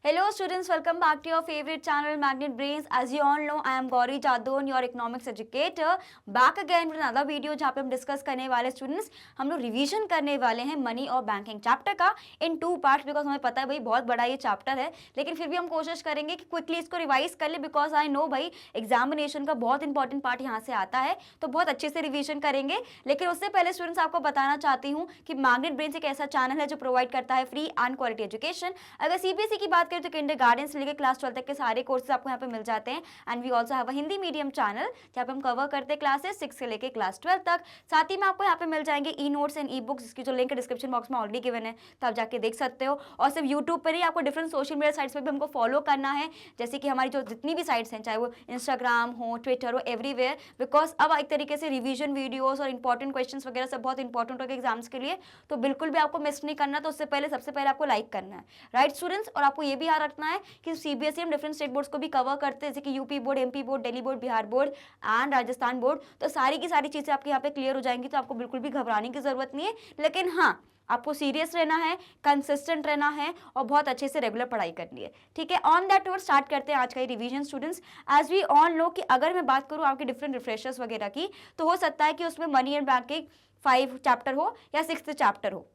Hello students, welcome back to your favorite channel Magnet Brains. As you all know, I am Gauri Jadon, your economics educator. Back again with another video जहाँ पे हम discuss करने वाले students हम लोग revision करने वाले हैं मनी और बैंकिंग चैप्टर का इन 2 पार्ट्स बिकॉज हमें पता है भाई बहुत बड़ा ये चैप्टर है, लेकिन फिर भी हम कोशिश करेंगे कि क्विकली इसको रिवाइज कर ले बिकॉज आई नो भाई एग्जामिनेशन का बहुत इंपॉर्टेंट पार्ट यहाँ से आता है, तो बहुत अच्छे से रिवीजन करेंगे। लेकिन उससे पहले स्टूडेंट्स आपको बताना चाहती हूँ कि मैग्नेट ब्रेन्स एक ऐसा चैनल है जो प्रोवाइड करता है फ्री एंड क्वालिटी एजुकेशन। अगर सीबीएसई की बात करें तो किंडरगार्टन से लेकर क्लास 12 तक के सारे कोर्सेज आपको यहाँ पे मिल जाते हैं। And we also have a Hindi medium channel जहाँ पे हम कवर करते हैं क्लासेस 6 से लेकर क्लास 12 तक। साथ ही में आपको यहाँ पे मिल जाएंगे e notes and e books, जिसकी जो लिंक डिस्क्रिप्शन बॉक्स में ऑलरेडी गिवन है, तो आप जाके देख सकते हो। और सिर्फ यूट्यूब पर ही आपको डिफरेंट सोशल मीडिया साइट्स पर भी हमको फॉलो करना है, जैसे कि हमारी जो जितनी भी साइट्स हैं, चाहे वो इंस्टाग्राम हो, ट्विटर हो, एवरीवेयर, बिकॉज अब एक तरीके से रिवीजन वीडियोस और इंपॉर्टेंट क्वेश्चंस वगैरह सब बहुत इंपॉर्टेंट होगा एग्जाम्स के लिए, तो बिल्कुल भी आपको मिस नहीं करना। तो उससे पहले सबसे पहले आपको लाइक करना है, राइट स्टूडेंट्स। और आपको ये भी याद रखना है कि सीबीएसई हम डिफरेंट स्टेट बोर्ड्स को भी कवर करते हैं, जैसे कि UP board, MP board, Delhi board, Bihar board and Rajasthan board. तो सारी की सारी चीजें आपके यहाँ पे क्लियर हो जाएंगी, तो आपको बिल्कुल भी घबराने की जरूरत नहीं है। लेकिन हाँ, आपको सीरियस रहना है, कंसिस्टेंट रहना है और बहुत अच्छे से रेगुलर पढ़ाई करनी है, ठीक है। ऑन दैट नोट स्टार्ट करते हैं आज का revision students. As we all know कि अगर मैं बात करूँ आपके डिफरेंट रिफ्रेशर्स वगैरह की, तो हो सकता है कि उसमें मनी एंड बैंकिंग 5 चैप्टर हो या 6th चैप्टर हो।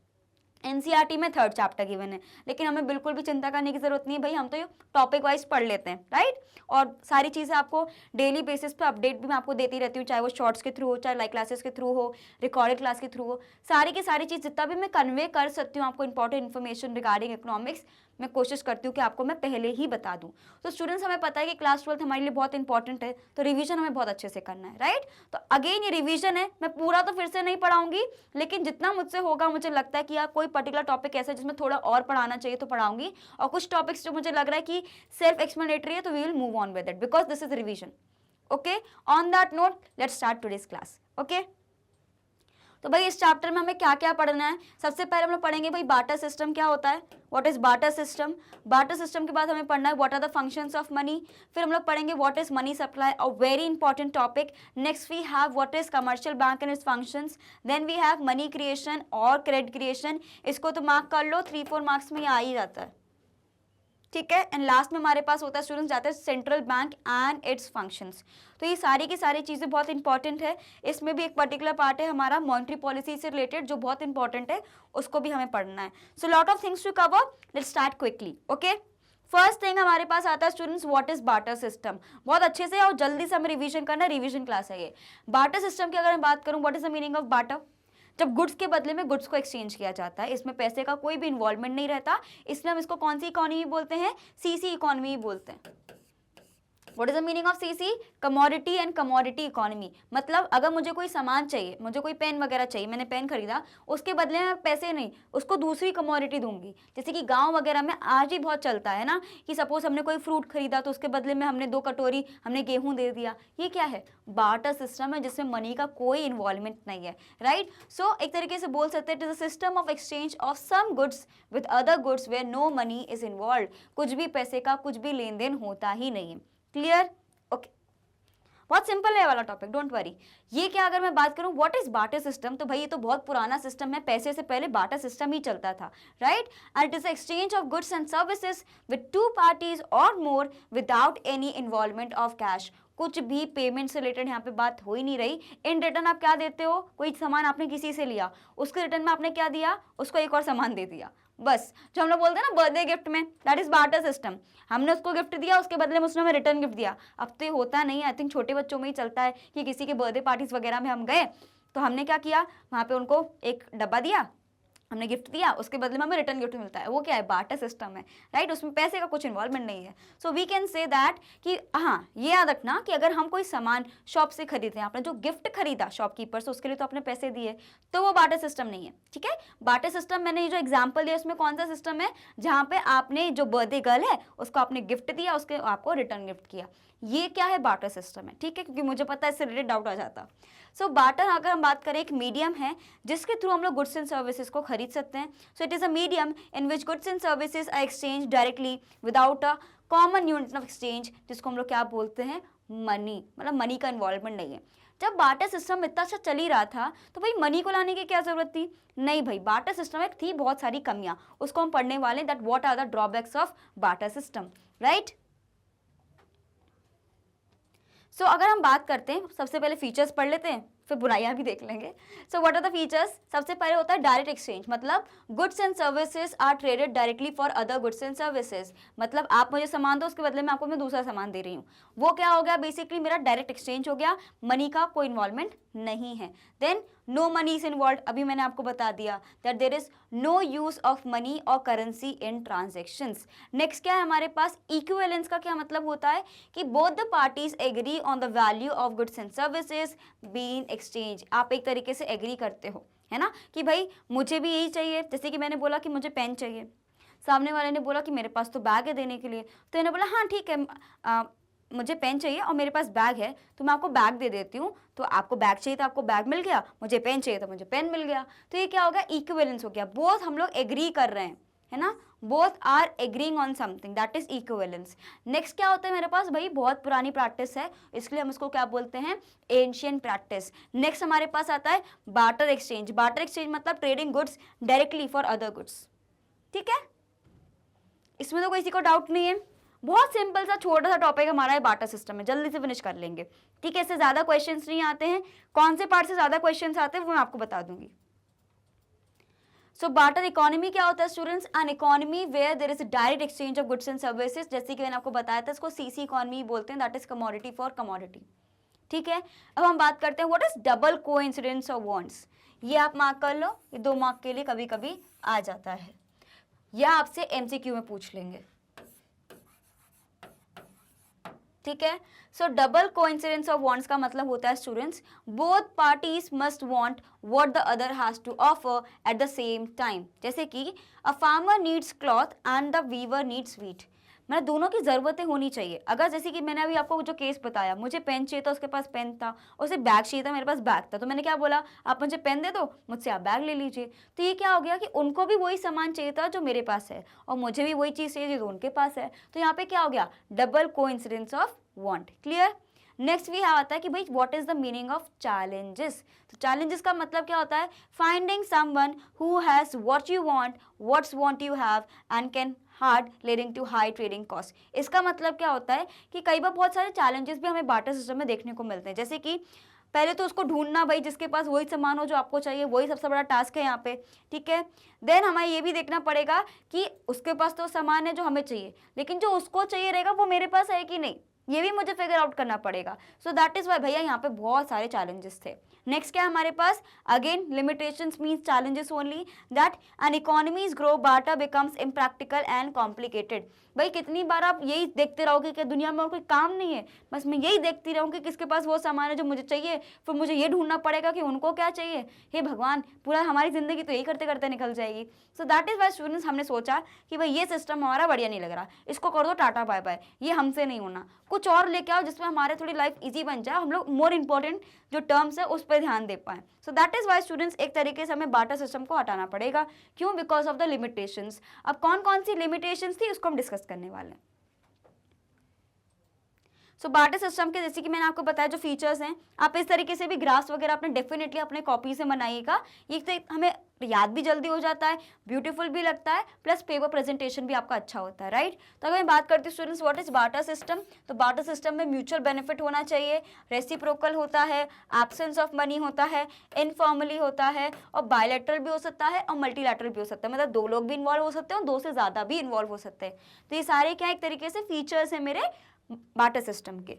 एनसीईआरटी में 3rd चैप्टर गिवन है, लेकिन हमें बिल्कुल भी चिंता करने की जरूरत नहीं है भाई, हम तो ये टॉपिक वाइज पढ़ लेते हैं, राइट। और सारी चीज़ें आपको डेली बेसिस पे अपडेट भी मैं आपको देती रहती हूँ, चाहे वो शॉर्ट्स के थ्रू हो, चाहे लाइव क्लासेस के थ्रू हो, रिकॉर्डेड क्लास के थ्रू हो। सारी की सारी चीज़ जितना भी मैं कन्वे कर सकती हूँ आपको इंपॉर्टेंट इन्फॉर्मेशन रिगार्डिंग इकोनॉमिक्स, मैं कोशिश करती हूँ कि आपको मैं पहले ही बता दूँ। तो स्टूडेंट्स, हमें पता है कि क्लास 12 हमारे लिए बहुत इंपॉर्टेंट है, तो रिवीजन हमें बहुत अच्छे से करना है, राइट। तो अगेन ये रिवीजन है, मैं पूरा तो फिर से नहीं पढ़ाऊंगी, लेकिन जितना मुझसे होगा, मुझे लगता है कि यार कोई पर्टिकुलर टॉपिक ऐसा है जिसमें थोड़ा और पढ़ाना चाहिए तो पढ़ाऊंगी, और कुछ टॉपिक्स जो मुझे लग रहा है कि सेल्फ एक्सप्लेनेटरी है, तो we will move on with it because this is revision. Okay, on that note let's start today's class. Okay, तो भाई इस चैप्टर में हमें क्या क्या पढ़ना है। सबसे पहले हम लोग पढ़ेंगे भाई बार्टर सिस्टम क्या होता है, what is barter system. Barter system के बाद हमें पढ़ना है what are the functions of money. फिर हम लोग पढ़ेंगे what is money supply, a very important topic. Next we have what is commercial bank and its functions. Then we have money creation और क्रेडिट क्रिएशन। इसको तो mark कर लो, 3-4 marks में ये आ ही जाता है, ठीक है। एंड लास्ट में हमारे पास होता है स्टूडेंट्स जाते हैं central bank and its functions. तो ये सारी की सारी चीज़ें बहुत इंपॉर्टेंट है। इसमें भी एक पर्टिकुलर पार्ट है हमारा मॉनेटरी पॉलिसी से रिलेटेड जो बहुत इंपॉर्टेंट है, उसको भी हमें पढ़ना है। So lot of things to cover, let's start quickly. Okay, first thing हमारे पास आता है students what is barter system. बहुत अच्छे से और जल्दी से हमें रिवीजन करना है, रिवीजन क्लास है ये। बार्टर सिस्टम की अगर मैं बात करूँ, what is the meaning of barter. जब गुड्स के बदले में गुड्स को एक्सचेंज किया जाता है, इसमें पैसे का कोई भी इन्वॉल्वमेंट नहीं रहता, इसलिए हम इसको कौन सी इकोनॉमी बोलते हैं, सीसी इकोनॉमी बोलते हैं। What is the meaning of CC, commodity and commodity economy. मतलब अगर मुझे कोई सामान चाहिए, मुझे कोई पेन वगैरह चाहिए, मैंने पेन खरीदा, उसके बदले में पैसे नहीं, उसको दूसरी कमोडिटी दूंगी। जैसे कि गांव वगैरह में आज भी बहुत चलता है ना, कि सपोज हमने कोई फ्रूट खरीदा तो उसके बदले में हमने 2 कटोरी हमने गेहूं दे दिया। ये क्या है, बार्टर सिस्टम है, जिसमें मनी का कोई इन्वॉल्वमेंट नहीं है, राइट। सो एक तरीके से बोल सकते हैं it is a system of exchange of some goods with other goods where no money is involve. कुछ भी पैसे का कुछ भी लेन देन होता ही नहीं है, क्लियर। ओके, बहुत सिंपल है वाला टॉपिक, डोंट वरी। ये क्या, अगर मैं बात करूं व्हाट इज बार्टर सिस्टम, तो भाई ये तो बहुत पुराना सिस्टम है, पैसे से पहले बार्टर सिस्टम ही चलता था, right. And it is exchange of goods and services with 2 parties or more without any involvement of cash. कुछ भी पेमेंट से रिलेटेड यहाँ पे बात हो ही नहीं रही। इन रिटर्न आप क्या देते हो, कोई सामान आपने किसी से लिया, उसके रिटर्न में आपने क्या दिया, उसको एक और सामान दे दिया, बस। जो हम लोग बोलते हैं ना बर्थडे गिफ्ट में, दैट इज बार्टर सिस्टम। हमने उसको गिफ्ट दिया, उसके बदले में उसने हमें रिटर्न गिफ्ट दिया। अब तो ये होता नहीं, आई थिंक छोटे बच्चों में ही चलता है कि किसी के बर्थडे पार्टीज वगैरह में हम गए तो हमने क्या किया, वहाँ पे उनको एक डब्बा दिया, हमने गिफ्ट दिया, उसके बदले में हमें रिटर्न गिफ्ट मिलता है। वो क्या है, बार्टर सिस्टम है, राइट। उसमें पैसे का कुछ इन्वॉल्वमेंट नहीं है। So we can say that कि हाँ, ये याद रखना कि अगर हम कोई सामान शॉप से खरीदते हैं, आपने जो गिफ्ट खरीदा शॉपकीपर से, उसके लिए तो आपने पैसे दिए, तो वो बार्टर सिस्टम नहीं है, ठीक है। बार्टर सिस्टम मैंने ये जो एग्जाम्पल दिया उसमें कौन सा सिस्टम है, जहाँ पे आपने जो बर्थडे गर्ल है उसको आपने गिफ्ट दिया, उसके आपको रिटर्न गिफ्ट किया, ये क्या है, बार्टर सिस्टम है, ठीक है। क्योंकि मुझे पता है इससे रिलेटेड डाउट आ जाता। सो बार्टर अगर हम बात करें, एक मीडियम है जिसके थ्रू हम लोग गुड्स एंड सर्विसेज को खरीद सकते हैं। So it is a medium in which goods and services are exchange directly without a common unit of exchange, जिसको हम लोग क्या बोलते हैं, मनी। मतलब मनी का इन्वॉल्वमेंट नहीं है। जब बार्टर सिस्टम इतना अच्छा चल ही रहा था तो भाई मनी को लाने की क्या जरूरत थी? नहीं भाई, बार्टर सिस्टम में थी बहुत सारी कमियां, उसको हम पढ़ने वाले हैं, that what are the drawbacks of barter system, right. So अगर हम बात करते हैं, सबसे पहले फीचर्स पढ़ लेते हैं, फिर बुराइयां भी देख लेंगे। So what are the features? सबसे पहले होता है डायरेक्ट एक्सचेंज, मतलब goods and services are traded directly for other goods and services, मतलब आप मुझे सामान दो, उसके बदले में आपको मैं दूसरा सामान दे रही हूँ, वो क्या हो गया? बेसिकली मेरा डायरेक्ट एक्सचेंज हो गया, मनी का कोई इन्वॉल्वमेंट नहीं है। Then no money is involve, अभी मैंने आपको बता दिया that there is no use of money और करेंसी इन ट्रांजेक्शंस। नेक्स्ट क्या है हमारे पास? इक्विवेलेंस का क्या मतलब होता है कि both the parties agree on the value of goods and services been exchange, आप एक तरीके से एग्री करते हो, है ना, कि भाई मुझे भी यही चाहिए, जैसे कि मैंने बोला कि मुझे पेन चाहिए, सामने वाले ने बोला कि मेरे पास तो बैग है देने के लिए, तो मैंने बोला हाँ ठीक है, मुझे पेन चाहिए और मेरे पास बैग है, तो मैं आपको बैग दे देती हूँ, तो आपको बैग चाहिए तो आपको बैग मिल गया, मुझे पेन चाहिए तो मुझे पेन मिल गया, तो ये क्या हो गया? इक्विवेलेंस हो गया, बोथ हम लोग एग्री कर रहे हैं, है ना, both are agreeing on something, that is equivalence. Next क्या होता है मेरे पास? भाई बहुत पुरानी प्रैक्टिस है, इसलिए हम इसको क्या बोलते हैं? Ancient practice. नेक्स्ट हमारे पास आता है बार्टर एक्सचेंज। बार्टर एक्सचेंज मतलब trading goods directly for other goods, ठीक है, इसमें तो किसी को डाउट नहीं है। बहुत सिंपल सा छोटा सा टॉपिक हमारा है बार्टर सिस्टम में, जल्दी से फिनिश कर लेंगे, ठीक है, इससे ज्यादा क्वेश्चंस नहीं आते हैं। कौन से पार्ट से ज्यादा क्वेश्चंस आते हैं वो मैं आपको बता दूंगी। सो बार्टर इकोनॉमी क्या होता है students? An economy where there is direct exchange of goods and services, जैसे कि मैंने आपको बताया था, इसको सीसी इकोनॉमी बोलते हैं, that is commodity for commodity, ठीक है। अब हम बात करते हैं what is double coincidence of wants. ये आप मार्क कर लो, ये 2 मार्क के लिए कभी कभी आ जाता है, या आपसे एमसीक्यू में पूछ लेंगे, ठीक है। So double coincidence of wants का मतलब होता है students, both parties must want what the other has to offer at the same time. जैसे कि a farmer needs cloth and the weaver needs wheat, मतलब दोनों की ज़रूरतें होनी चाहिए। अगर जैसे कि मैंने अभी आपको जो केस बताया, मुझे पेन चाहिए था, उसके पास पेन था, उसे बैग चाहिए था, मेरे पास बैग था, तो मैंने क्या बोला? आप मुझे पेन दे दो, मुझसे आप बैग ले लीजिए। तो ये क्या हो गया कि उनको भी वही सामान चाहिए था जो मेरे पास है, और मुझे भी वही चीज़ चाहिए जो उनके पास है, तो यहाँ पे क्या हो गया? Double coincidence of want, clear. Next भी आता है कि भाई what is the meaning of challenges. तो चैलेंजेस का मतलब क्या होता है? Finding someone who has what you want, what's want you have and can hard leading to high trading cost. इसका मतलब क्या होता है कि कई बार बहुत सारे चैलेंजेस भी हमें बार्टर सिस्टम में देखने को मिलते हैं, जैसे कि पहले तो उसको ढूंढना, भाई जिसके पास वही सामान हो जो आपको चाहिए, वही सबसे बड़ा टास्क है यहाँ पे, ठीक है। देन हमें ये भी देखना पड़ेगा कि उसके पास तो सामान है जो हमें चाहिए, लेकिन जो उसको चाहिए रहेगा वो मेरे पास है कि नहीं, ये भी मुझे फिगर आउट करना पड़ेगा। सो दैट इज वाई भैया यहाँ पे बहुत सारे चैलेंजेस थे। नेक्स्ट क्या हमारे पास? Again limitations means challenges only, that an economies grow barter becomes impractical and complicated. भाई कितनी बार आप यही देखते रहोगे कि दुनिया में और कोई काम नहीं है, बस मैं यही देखती रहूँगी कि किसके पास वो सामान है जो मुझे चाहिए, फिर मुझे ये ढूंढना पड़ेगा कि उनको क्या चाहिए। हे भगवान, पूरा हमारी जिंदगी तो यही करते करते निकल जाएगी। So that is why students हमने सोचा कि भाई ये सिस्टम हमारा बढ़िया नहीं लग रहा, इसको कर दो टाटा बाय बाय, ये हमसे नहीं होना, कुछ और लेके आओ जिसमें हमारे थोड़ी लाइफ ईजी बन जाए, हम लोग मोर इंपॉर्टेंट जो टर्म्स है उस पर ध्यान दे पाएं। So that is why students एक तरीके से हमें बार्टर सिस्टम को हटाना पड़ेगा। क्यों? Because of the limitations. अब कौन कौन सी लिमिटेशंस थी उसको हम डिस्कस करने वाले हैं। सो बार्टर सिस्टम के जैसे कि मैंने आपको बताया जो फीचर्स हैं, आप इस तरीके से भी ग्राफ्स वगैरह अपने डेफिनेटली अपने कॉपी से बनाइएगा, ये तो हमें याद भी जल्दी हो जाता है, ब्यूटीफुल भी लगता है, प्लस पेपर प्रेजेंटेशन भी आपका अच्छा होता है, राइट। तो अगर मैं बात करती हूँ students what is barter system, तो बार्टर सिस्टम में म्यूचुअल बेनिफिट होना चाहिए, रेसिप्रोकल होता है, एब्सेंस ऑफ मनी होता है, इनफॉर्मली होता है, और बायलैटरल भी हो सकता है और मल्टीलैटरल भी हो सकता है, मतलब 2 लोग भी इन्वॉल्व हो सकते हैं और 2 से ज़्यादा भी इन्वॉल्व हो सकते हैं। तो ये सारे क्या एक तरीके से फीचर्स हैं मेरे बार्टर सिस्टम के।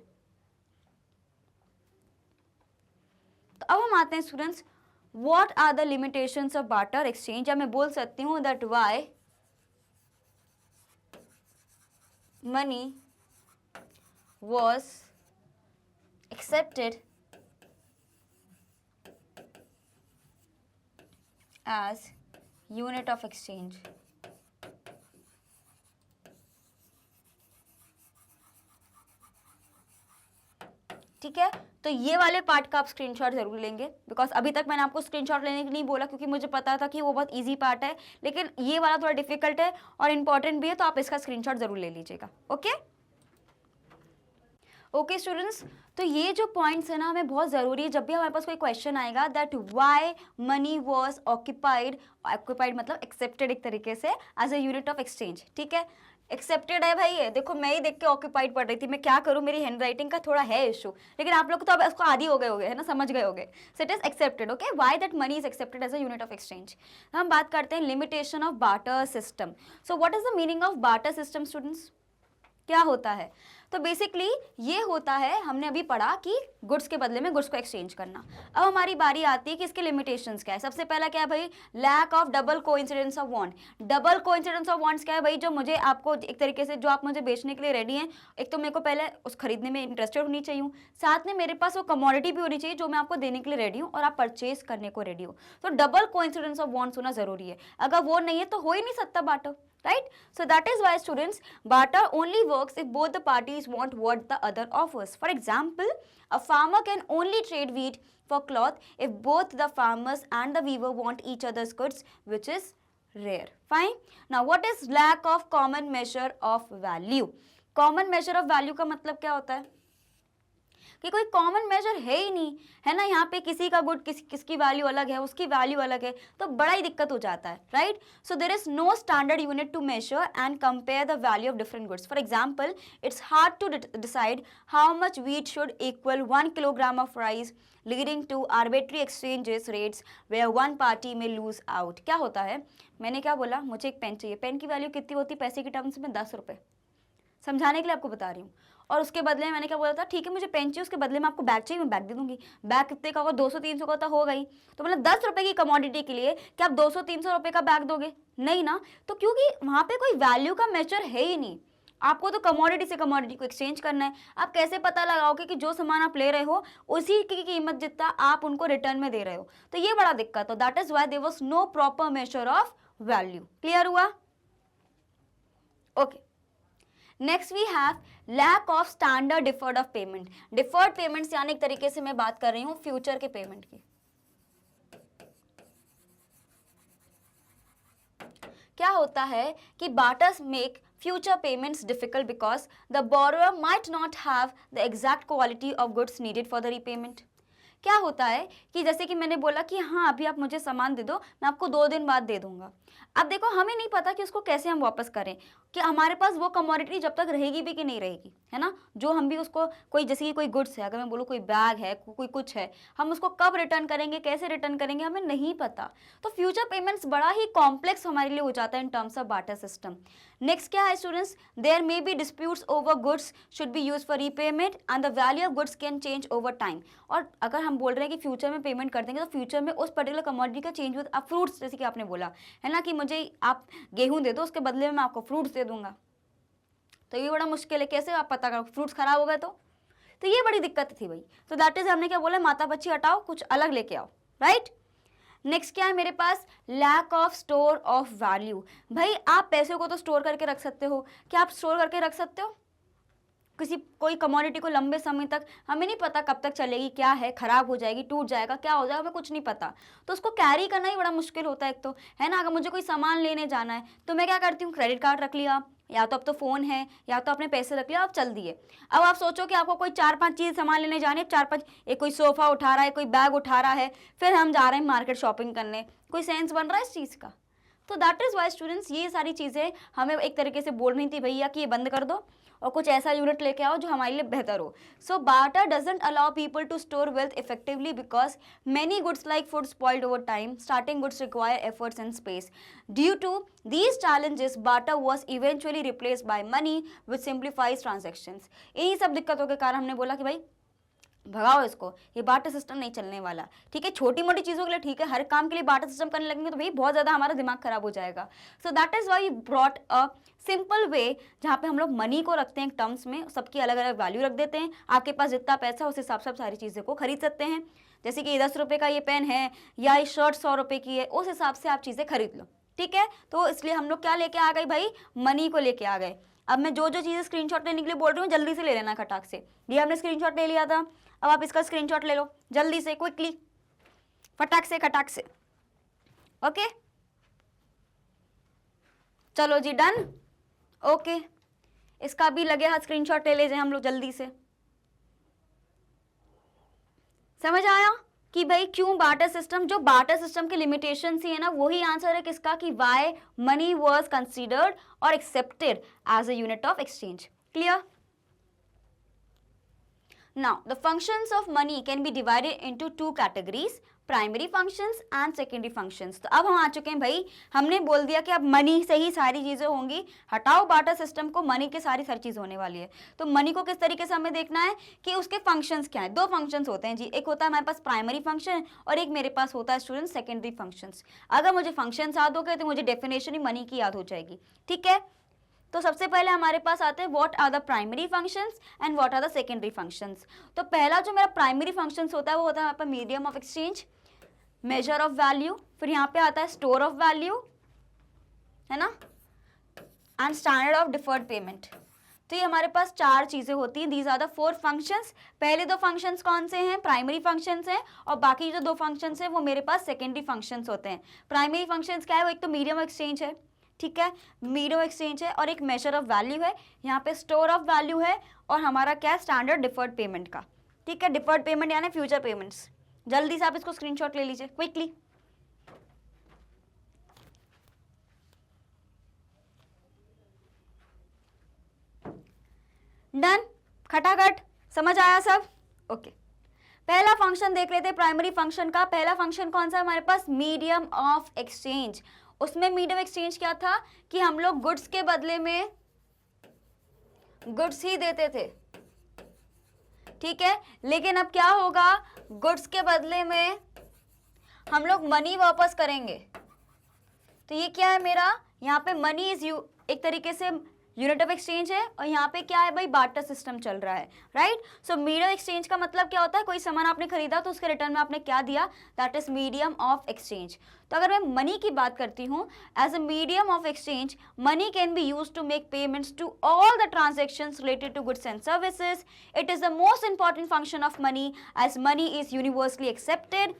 तो अब हम आते हैं students what are the limitations of barter exchange, या मैं बोल सकती हूँ that why money was accepted as unit of exchange. ठीक है, तो ये वाले पार्ट का आप स्क्रीनशॉट जरूर लेंगे, बिकॉज अभी तक मैंने आपको स्क्रीनशॉट लेने के नहीं बोला क्योंकि मुझे पता था कि वो बहुत इजी पार्ट है, लेकिन ये वाला थोड़ा डिफिकल्ट है और इंपॉर्टेंट भी है, तो आप इसका स्क्रीनशॉट जरूर ले लीजिएगा। ओके ओके स्टूडेंट्स, तो ये जो पॉइंट्स है ना हमें बहुत ज़रूरी है जब भी हमारे पास कोई क्वेश्चन आएगा, that why money was occupied, occupied मतलब एक्सेप्टेड एक तरीके से as a unit of exchange, ठीक है। एक्सेप्टेड है भाई, ये देखो मैं ही देख के ऑक्यूपाइड पढ़ रही थी, मैं क्या करूँ, मेरी हैंड राइटिंग का थोड़ा है इशू, लेकिन आप लोग तो अब इसको आदी हो गए होगे, है ना, समझ गए होगे। So it is accepted, okay, why that money is accepted as a unit of exchange. हम बात करते हैं limitation of barter system. So what is the meaning of barter system students, क्या होता है? तो बेसिकली ये होता है, हमने अभी पढ़ा कि गुड्स के बदले में गुड्स को एक्सचेंज करना। अब हमारी बारी आती है कि इसके लिमिटेशंस क्या है। सबसे पहला क्या है भाई, lack of double coincidence of want. Double coincidence of wants क्या है भाई, जो मुझे आपको एक तरीके से जो आप मुझे बेचने के लिए रेडी हैं, एक तो मेरे को पहले उस खरीदने में इंटरेस्टेड होनी चाहिए, साथ में मेरे पास वो कमोडिटी भी होनी चाहिए जो मैं आपको देने के लिए रेडी हूँ और आप परचेज करने को रेडी हो। तो डबल कोइंसिडेंस ऑफ वांट्स होना जरूरी है, अगर वो नहीं है तो हो ही नहीं सकता barter, right? So that is why students, barter only works if both the parties want what the other offers. For example, a farmer can only trade wheat for cloth if both the farmers and the weaver want each other's goods, which is rare. Fine. Now what is lack of common measure of value? Common measure of value का मतलब क्या होता है कि कोई common major है ही नहीं, है ना। यहाँ पे किसी का गुड किसकी वैल्यू अलग है, उसकी वैल्यू अलग है, तो बड़ा ही दिक्कत हो जाता है, right. So there is no standard unit to measure and compare the value of different goods. For example, it's hard to decide how much wheat should equal 1 kilogram of rice, leading to arbitrary exchanges rates where one party may lose out. क्या होता है, मैंने क्या बोला, मुझे एक pen चाहिए, pen की वैल्यू कितनी होती है पैसे के टर्म्स में, 10 रुपये, समझाने के लिए आपको बता रही हूँ। और उसके बदले में मैंने क्या बोला था, ठीक है मुझे पेन चाहिए, उसके बदले में आपको बैग चाहिए, मैं बैग दे दूंगी। बैग कितने का होगा, 200-300 का तो हो गई। तो मतलब 10 रुपये की कमोडिटी के लिए क्या आप 200-300 रुपये का बैग दोगे? नहीं ना। तो क्योंकि वहाँ पे कोई वैल्यू का मेजर है ही नहीं, आपको तो कमोडिटी से कमोडिटी को एक्सचेंज करना है। आप कैसे पता लगाओगे कि जो सामान आप ले रहे हो उसी की कीमत जितना आप उनको रिटर्न में दे रहे हो? तो ये बड़ा दिक्कत हो, that is why there was no proper measure of value. Clear हुआ? Okay, next we have lack of standard deferred of payment. Deferred payments यानी एक तरीके से मैं बात कर रही हूँ फ्यूचर के पेमेंट की। क्या होता है कि barters make future payments difficult because the borrower might not have the exact quality of goods needed for the repayment. क्या होता है कि जैसे कि मैंने बोला कि हाँ अभी आप मुझे सामान दे दो, मैं आपको 2 दिन बाद दे दूंगा। अब देखो हमें नहीं पता कि उसको कैसे हम वापस करें, कि हमारे पास वो कमोडिटी जब तक रहेगी भी कि नहीं रहेगी, है ना। जो हम भी उसको कोई जैसे कि कोई गुड्स है, अगर मैं बोलूँ कोई बैग है, कोई कुछ है, हम उसको कब रिटर्न करेंगे, कैसे रिटर्न करेंगे, हमें नहीं पता। तो फ्यूचर पेमेंट्स बड़ा ही कॉम्प्लेक्स हमारे लिए हो जाता है in terms of barter system. Next क्या है students, there may be disputes over goods should be use for repayment and the value of goods can change over time. और अगर हम बोल रहे हैं कि फ्यूचर में पेमेंट कर देंगे तो फ्यूचर में उस पर्टिकुलर कमोडिटी का चेंज होता है। फ्रूट्स जैसे कि आपने बोला है ना कि मुझे आप गेहूं दे दो, उसके बदले में मैं आपको फ्रूट्स दे दूंगा, तो ये बड़ा मुश्किल है, कैसे आप पता करो फ्रूट्स खराब हो गए तो ये बड़ी दिक्कत थी भाई। तो दैट इज हमने क्या बोला, माता बच्ची हटाओ, कुछ अलग लेके आओ, राइट। नेक्स्ट क्या है मेरे पास, lack of store of value. भाई आप पैसे को तो स्टोर करके रख सकते हो, क्या आप स्टोर करके रख सकते हो किसी कोई कमोडिटी को लंबे समय तक? हमें नहीं पता कब तक चलेगी, क्या है, खराब हो जाएगी, टूट जाएगा, क्या हो जाएगा, हमें कुछ नहीं पता। तो उसको कैरी करना ही बड़ा मुश्किल होता है एक तो, है ना। अगर मुझे कोई सामान लेने जाना है तो मैं क्या करती हूँ, क्रेडिट कार्ड रख लिया, या तो अब तो फ़ोन है, या तो अपने पैसे रख लिया, आप चल दिए। अब आप सोचो कि आपको कोई 4-5 चीज़ सामान लेने जाने, 4-5, एक कोई सोफ़ा उठा रहा है, कोई बैग उठा रहा है, फिर हम जा रहे हैं मार्केट शॉपिंग करने, कोई सेंस बन रहा है इस चीज़ का? तो दैट इज़ वाई स्टूडेंट्स ये सारी चीज़ें हमें एक तरीके से बोल रही थी भैया कि ये बंद कर दो और कुछ ऐसा यूनिट लेके आओ जो हमारे लिए बेहतर हो। So barter doesn't allow people to store wealth effectively because many goods like food spoiled over time, starting goods require efforts and space. Due to these challenges barter was eventually replaced by money which simplifies transactions। यही सब दिक्कतों के कारण हमने बोला कि भाई भगाओ इसको, ये बार्टर सिस्टम नहीं चलने वाला। ठीक है, छोटी मोटी चीज़ों के लिए ठीक है, हर काम के लिए बार्टर सिस्टम करने लगेंगे तो भाई बहुत ज़्यादा हमारा दिमाग खराब हो जाएगा। So that is why brought a simple way जहाँ पे हम लोग मनी को रखते हैं टर्म्स में, सबकी अलग अलग वैल्यू रख देते हैं। आपके पास जितना पैसा उस हिसाब से आप सारी चीज़ों को खरीद सकते हैं। जैसे कि 10 रुपये का ये पेन है या ये शर्ट 100 रुपये की है, उस हिसाब से आप चीज़ें खरीद लो। ठीक है, तो इसलिए हम लोग क्या लेके आ गए भाई, मनी को लेके आ गए। अब मैं जो चीज़ें स्क्रीनशॉट लेने के लिए बोल रही हूँ जल्दी से ले लेना खटाक से। ये हमने स्क्रीनशॉट ले लिया था, अब आप इसका स्क्रीनशॉट ले लो जल्दी से, क्विकली, फटाक से खटाक से। ओके चलो जी, डन। ओके इसका भी लगे हाथ स्क्रीनशॉट ले ले जाए हम लोग जल्दी से। समझ आया कि भाई क्यों बार्टर सिस्टम, जो बार्टर सिस्टम के लिमिटेशन ही है ना, वही आंसर है किसका, कि वाई मनी वाज कंसीडर्ड और accepted as a unit of exchange. Clear? Now, the functions of money can be divided into two categories, primary functions and secondary functions. तो अब हम आ चुके हैं भाई, हमने बोल दिया कि अब मनी से ही सारी चीजें होंगी, हटाओ बार्टर सिस्टम को, मनी के सारी चीज होने वाली है। तो मनी को किस तरीके से हमें देखना है कि उसके फंक्शंस क्या है। दो फंक्शंस होते हैं जी, एक होता है हमारे पास प्राइमरी फंक्शन और एक मेरे पास होता है स्टूडेंट सेकेंडरी फंक्शंस। अगर मुझे फंक्शंस याद हो गए तो मुझे डेफिनेशन ही मनी की याद हो जाएगी। ठीक है, तो सबसे पहले हमारे पास आते हैं what are the primary functions and what are the secondary functions. तो पहला जो मेरा प्राइमरी फंक्शंस होता है वो होता है यहाँ पर medium of exchange, major of value, फिर यहाँ पे आता है स्टोर ऑफ वैल्यू, है ना, and standard of deferred payment. तो ये हमारे पास चार चीजें होती हैं। These are the four functions. पहले दो फंक्शंस कौन से हैं, प्राइमरी फंक्शंस हैं, और बाकी जो दो फंक्शंस हैं वो मेरे पास सेकेंडरी फंक्शंस होते हैं। प्राइमरी फंक्शंस क्या है, वो एक तो मीडियम एक्सचेंज है, ठीक है, मीडियम एक्सचेंज है, और एक मेजर ऑफ वैल्यू है, यहाँ पे स्टोर ऑफ वैल्यू है, और हमारा क्या है, स्टैंडर्ड डिफर्ड पेमेंट का। ठीक है, डिफर्ड पेमेंट यानी फ्यूचर पेमेंट्स। जल्दी से आप इसको स्क्रीनशॉट ले लीजिए क्विकली। डन, खटाखट, समझ आया सब? ओके, पहला फंक्शन देख लेते हैं प्राइमरी फंक्शन का। पहला फंक्शन कौन सा हमारे पास, मीडियम ऑफ एक्सचेंज। उसमें मीडियम एक्सचेंज क्या था कि हम लोग गुड्स के बदले में गुड्स ही देते थे, ठीक है, लेकिन अब क्या होगा, गुड्स के बदले में हम लोग मनी वापस करेंगे। तो ये क्या है मेरा, यहाँ पे मनी इज एक तरीके से यूनिट ऑफ एक्सचेंज है, और यहाँ पे क्या है भाई, बार्टर सिस्टम चल रहा है, राइट। सो मीडियम एक्सचेंज का मतलब क्या होता है, कोई सामान आपने खरीदा तो उसके रिटर्न में आपने क्या दिया, that is medium of exchange. तो अगर मैं मनी की बात करती हूँ, as a medium of exchange money can be used to make payments to all the transactions related to goods and services. It is the most important function of money as money is universally accepted.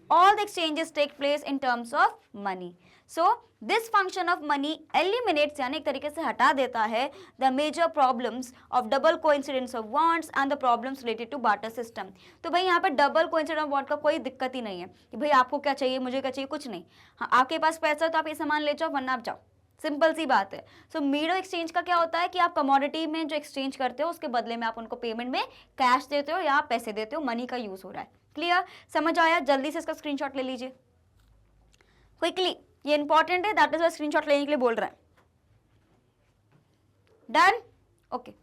All the exchanges take place in terms of money. So this function of money eliminates, यानी एक तरीके से हटा देता है, the major problems of double coincidence of wants and the problems related to barter system. तो भाई यहाँ पे डबल कोइंसिडेंस ऑफ वांट का कोई दिक्कत ही नहीं है कि भाई आपको क्या चाहिए, मुझे क्या चाहिए, कुछ नहीं। हाँ, आपके पास पैसा तो आप ये सामान ले जाओ, वरना आप जाओ, सिंपल सी बात है। सो मीडियम एक्सचेंज का क्या होता है कि आप कमोडिटी में जो एक्सचेंज करते हो उसके बदले में आप उनको पेमेंट में कैश देते हो या पैसे देते हो, मनी का यूज हो रहा है। क्लियर, समझ आया? जल्दी से इसका स्क्रीनशॉट ले लीजिए क्विकली, ये इंपॉर्टेंट है, दैट इज वाई स्क्रीनशॉट लेने के लिए बोल रहा है। डन, ओके,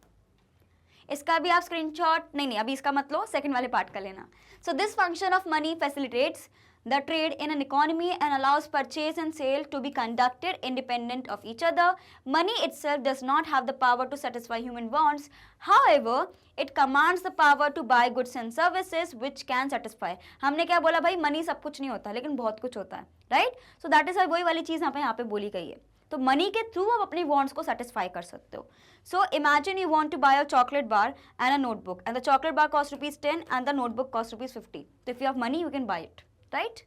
इसका भी आप स्क्रीनशॉट नहीं, अभी इसका मत लो, सेकंड वाले पार्ट का लेना। So this function of money facilitates the trade in an economy and allows purchase and sale to be conducted independent of each other. Money itself does not have the power to satisfy human wants. However, it commands the power to buy goods and services which can satisfy. हमने क्या बोला भाई, money सब कुछ नहीं होता लेकिन बहुत कुछ होता है, राइट। सो दैट इज वही वाली चीज यहाँ पे बोली गई है। तो मनी के थ्रू आप अपनी वॉन्ट्स को सेटिस्फाई कर सकते हो। सो imagine you want to buy a chocolate bar and a notebook, and the chocolate bar cost ₹10 and the notebook cost ₹50. So if you have money, you can buy it. Right?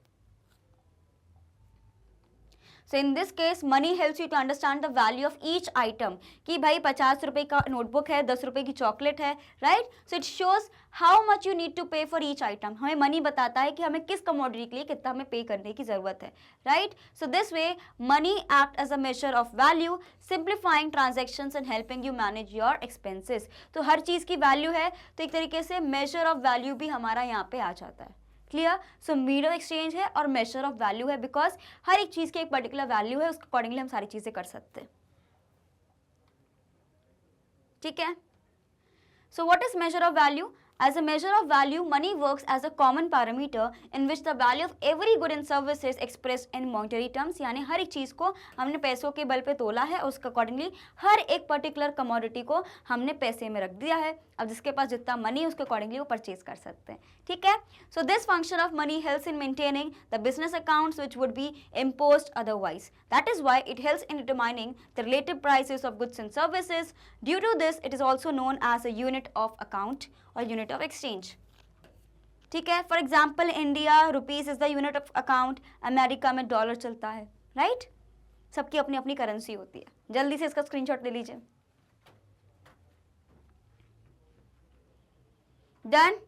So in this case, money helps you to understand the value of each item. कि भाई 50 रुपए का notebook है, 10 रुपए की chocolate है, right? So it shows how much you need to pay for each item. हमें money बताता है कि हमें किस कमोडिटी के लिए कितना हमें पे करने की जरूरत है, right? So this way, money act as a measure of value, simplifying transactions and helping you manage your expenses. तो हर चीज की वैल्यू है, तो एक तरीके से measure of value भी हमारा यहाँ पे आ जाता है। क्लियर? सो मीडियम एक्सचेंज है और मेजर ऑफ वैल्यू है, बिकॉज हर एक चीज की एक पर्टिकुलर वैल्यू है, उसके अकॉर्डिंगली हम सारी चीजें कर सकते हैं। ठीक है, so what is major of value? As a measure of value, money works as a common parameter in which the value of every good and service is expressed in monetary terms. यानी हर एक चीज को हमने पैसों के बल पे तोला है, उसके अकॉर्डिंगली हर एक पर्टिकुलर कमोडिटी को हमने पैसे में रख दिया है। अब जिसके पास जितना मनी उसके अकॉर्डिंगली वो परचेज कर सकते हैं। ठीक है, so this function of money helps in maintaining the business accounts which would be imposed otherwise. That is why it helps in determining the relative prices of goods and services. Due to this, it is also known as a unit of account और unit of exchange. ठीक है, for example India rupees is the unit of account, America में dollar चलता है, right. सबकी अपनी अपनी currency होती है। जल्दी से इसका स्क्रीनशॉट ले लीजिए। Done,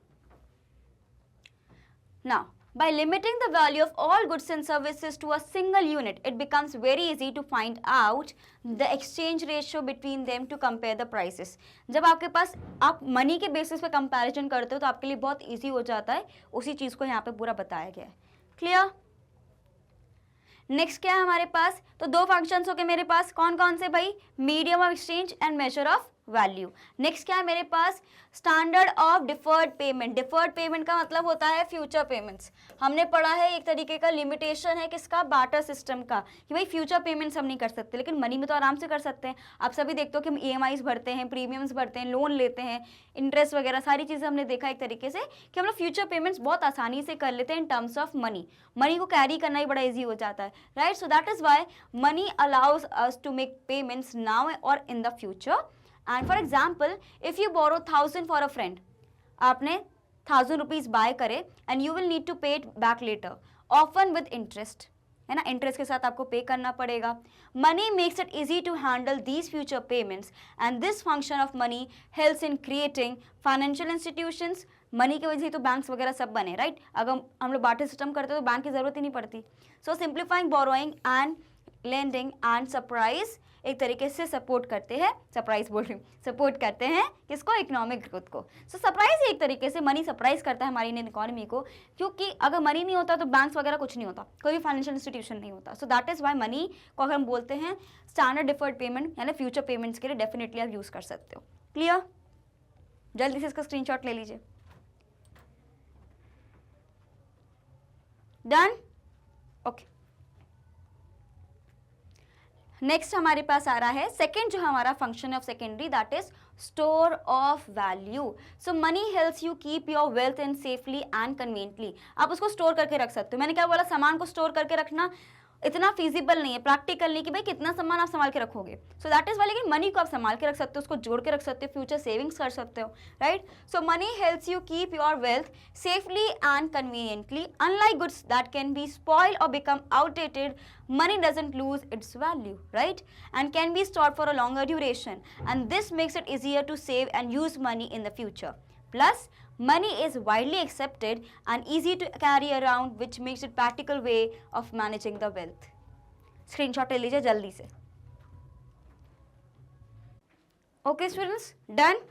Now, by limiting the value of all goods and services to a single unit, it becomes very easy to find out the exchange ratio between them to compare the prices. जब आपके पास आप money के basis पे comparison करते हो तो आपके लिए बहुत इजी हो जाता है, उसी चीज़ को यहाँ पे पूरा बताया गया है. क्लियर? नेक्स्ट क्या है हमारे पास, तो दो फंक्शंस हो गए मेरे पास, कौन कौन से भाई, medium of exchange and measure of value. Next क्या है मेरे पास, standard of deferred payment. Deferred payment का मतलब होता है फ्यूचर पेमेंट्स. हमने पढ़ा है एक तरीके का लिमिटेशन है किसका, बार्टर सिस्टम का, कि भाई फ्यूचर पेमेंट्स हम नहीं कर सकते, लेकिन मनी में तो आराम से कर सकते हैं. आप सभी देखते हो कि हम EMIs भरते हैं, प्रीमियम्स भरते हैं, लोन लेते हैं, इंटरेस्ट वगैरह सारी चीज़ें हमने देखा एक तरीके से कि हम लोग फ्यूचर पेमेंट्स बहुत आसानी से कर लेते हैं in terms of money. Money को कैरी करना ही बड़ा ईजी हो जाता है, right. So that is why money allows us to make payments now और in the future. And for example, if you borrow 1,000 for a friend, आपने 1,000 rupees bye करे and you will need to pay it back later, often with interest, है ना, interest के साथ आपको pay करना पड़ेगा. Money makes it easy to handle these future payments and this function of money helps in creating financial institutions. Money की वजह से तो बैंक्स वगैरह सब बने, राइट. अगर हम लोग बार्टर सिस्टम करते तो बैंक की जरूरत ही नहीं पड़ती. So simplifying borrowing and lending and surprise एक तरीके से सपोर्ट करते हैं, सरप्राइज बोल रही हूँ, सपोर्ट करते हैं किसको, इकोनॉमिक ग्रोथ को. सो सरप्राइज एक तरीके से मनी सरप्राइज करता है हमारी इंडियन इकोनॉमी को, क्योंकि अगर मनी नहीं होता तो बैंक्स वगैरह कुछ नहीं होता, कोई भी फाइनेंशियल इंस्टीट्यूशन नहीं होता. So that is why money को अगर हम बोलते हैं स्टैंडर्ड डिफर्ड पेमेंट यानी फ्यूचर पेमेंट्स के लिए डेफिनेटली आप यूज कर सकते हो. क्लियर? जल्दी से इसका स्क्रीनशॉट ले लीजिए. डन? ओके. नेक्स्ट हमारे पास आ रहा है सेकेंड जो हमारा function of secondary, that is store of value. So money helps you keep your wealth in safely and conveniently. आप उसको स्टोर करके रख सकते हो. मैंने क्या बोला, सामान को स्टोर करके रखना इतना फिजिबल नहीं है, प्रैक्टिकल नहीं कि भाई कितना सामान आप संभाल के रखोगे. सो दैट इज वाई, लेकिन मनी को आप संभाल के रख सकते हो, उसको जोड़ के रख सकते हो, फ्यूचर सेविंग्स कर सकते हो, right. So money helps you keep your wealth safely and conveniently. Unlike goods that can be spoil or become outdated, money doesn't lose its value, right, and can be stored for a longer duration, and this makes it easier to save and use money in the future. Plus, money is widely accepted and easy to carry around, which makes it practical way of managing the wealth. Screenshot ले लीजिए जल्दी से. Okay students, done?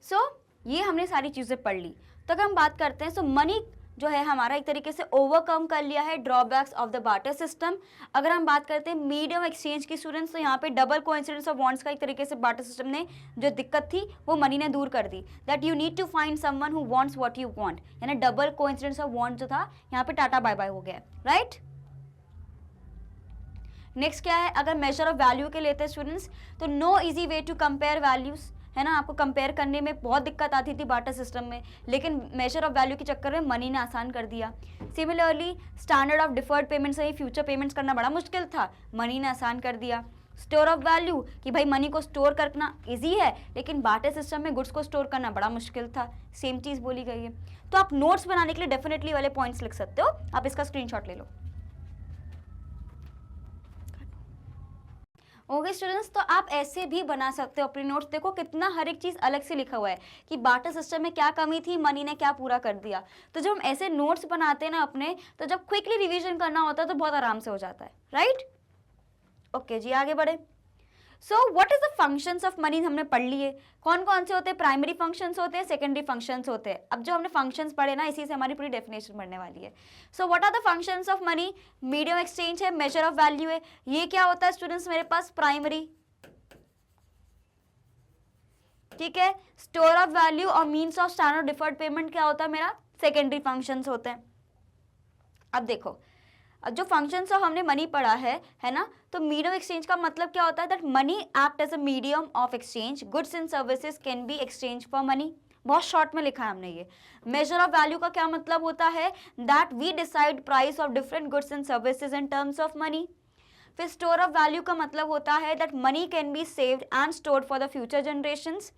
So, ये हमने सारी चीजें पढ़ ली. तो अगर हम बात करते हैं, so money जो है हमारा एक तरीके से ओवरकम कर लिया है drawbacks of the barter system. अगर हम बात करते हैं मीडियम एक्सचेंज की स्टूडेंट्स, तो यहाँ पे डबल कोइंसिडेंस ऑफ बॉन्ड्स का एक तरीके से बार्टर सिस्टम ने जो दिक्कत थी वो मनी ने दूर कर दी. That you need to find someone who wants what you want, यानी डबल कोइंसिडेंस ऑफ बॉन्ड जो था यहाँ पे टाटा बाय बाय हो गया, राइट. नेक्स्ट क्या है, अगर मेजर ऑफ वैल्यू के लेते हैं स्टूडेंट्स, तो no easy way to compare values, है ना. आपको कंपेयर करने में बहुत दिक्कत आती थी बार्टर सिस्टम में, लेकिन मेजर ऑफ वैल्यू के चक्कर में मनी ने आसान कर दिया. Similarly standard of deferred payments से ही फ्यूचर पेमेंट्स करना बड़ा मुश्किल था, मनी ने आसान कर दिया. स्टोर ऑफ वैल्यू कि भाई मनी को स्टोर करना इजी है, लेकिन बार्टर सिस्टम में गुड्स को स्टोर करना बड़ा मुश्किल था, सेम चीज़ बोली गई है. तो आप नोट्स बनाने के लिए डेफिनेटली वाले पॉइंट्स लिख सकते हो, आप इसका स्क्रीनशॉट ले लो. ओके स्टूडेंट्स, तो आप ऐसे भी बना सकते हो अपने नोट्स. देखो कितना हर एक चीज़ अलग से लिखा हुआ है कि बार्टर सिस्टम में क्या कमी थी, मनी ने क्या पूरा कर दिया. तो जब हम ऐसे नोट्स बनाते हैं ना अपने, तो जब क्विकली रिवीजन करना होता है तो बहुत आराम से हो जाता है, राइट. ओके जी, आगे बढ़े. सो what is the functions of money हमने पढ़ लिए. कौन कौन से होते हैं, प्राइमरी फंक्शंस होते हैं, सेकेंडरी फंक्शंस होते हैं. अब जो हमने फंक्शंस पढ़े ना, इसी से हमारी पूरी डेफिनेशन बनने वाली है. So what are the functions of money. Medium exchange है, मेजर ऑफ वैल्यू है. ये क्या होता है स्टूडेंट्स मेरे पास, प्राइमरी, ठीक है. स्टोर ऑफ वैल्यू और means of standard deferred payment क्या होता है मेरा, सेकेंडरी फंक्शंस होते हैं. अब देखो, जो फंक्शंस ऑफ हमने मनी पढ़ा है ना, तो मीडियम एक्सचेंज का मतलब क्या होता है, that money act as a medium of exchange, goods and services can be exchange for money. बहुत शॉर्ट में लिखा है हमने ये. मेजर ऑफ वैल्यू का क्या मतलब होता है, that we decide price of different goods and services in terms of money. फिर स्टोर ऑफ वैल्यू का मतलब होता है that money can be saved and stored for the future generations.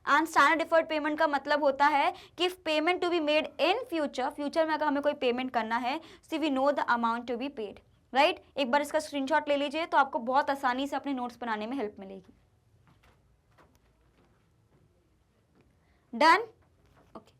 And standard deferred payment का मतलब होता है कि payment to be made in future में अगर हमें कोई पेमेंट करना है, so we know the amount to be paid, right. एक बार इसका स्क्रीनशॉट ले लीजिए तो आपको बहुत आसानी से अपने नोट्स बनाने में हेल्प मिलेगी. Done. Okay.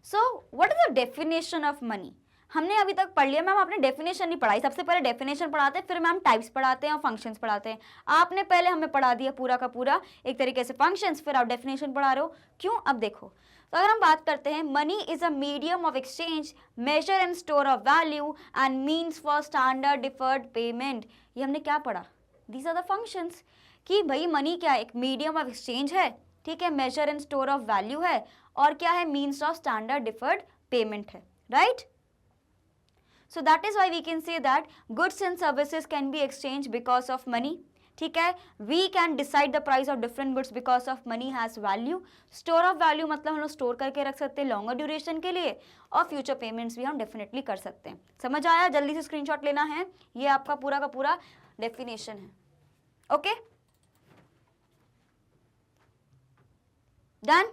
So what is the definition of money? हमने अभी तक पढ़ लिया, मैम आपने डेफिनेशन नहीं पढ़ाई। सबसे पहले डेफिनेशन पढ़ाते हैं, फिर मैम टाइप्स पढ़ाते हैं और फंक्शंस पढ़ाते हैं। आपने पहले हमें पढ़ा दिया पूरा का पूरा एक तरीके से फंक्शंस, फिर आप डेफिनेशन पढ़ा रहे हो, क्यों? अब देखो, तो अगर हम बात करते हैं, money is a medium of exchange, measure and store of value and means for standard deferred payment. ये हमने क्या पढ़ा? दीज आर द फंक्शंस, कि भाई मनी क्या है? एक मीडियम ऑफ एक्सचेंज है, ठीक है, measure and store of value है, और क्या है? Means of standard deferred payment है, right? So that is why we can say that goods and services can be exchanged because of money. ठीक है, we can decide the price of different goods because of money has value. Store of value मतलब हम लोग store करके रख सकते हैं longer duration के लिए, और फ्यूचर पेमेंट्स भी हम डेफिनेटली कर सकते हैं। समझ आया? जल्दी से स्क्रीनशॉट लेना है, ये आपका पूरा का पूरा डेफिनेशन है। Okay, done?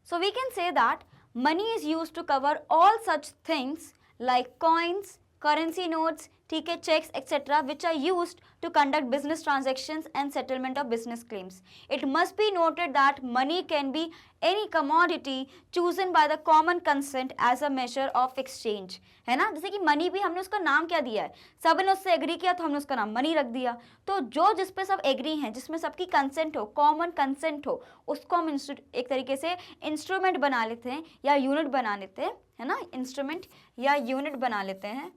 So we can say that money is used to cover all such things like coins, currency notes, ठीक है, checks etc. which are used to conduct business transactions and settlement of business claims. It must be noted that money can be any commodity chosen by the common consent as a measure of exchange. है ना? जैसे कि money भी हमने उसका नाम क्या दिया है, सब ने उससे एग्री किया तो हमने उसका नाम मनी रख दिया। तो जो जिस पे सब एग्री हैं, जिसमें सबकी कंसेंट हो, कॉमन कंसेंट हो, उसको हम एक तरीके से इंस्ट्रूमेंट बना लेते हैं या यूनिट बना लेते हैं, है ना? इंस्ट्रूमेंट या यूनिट बना लेते हैं,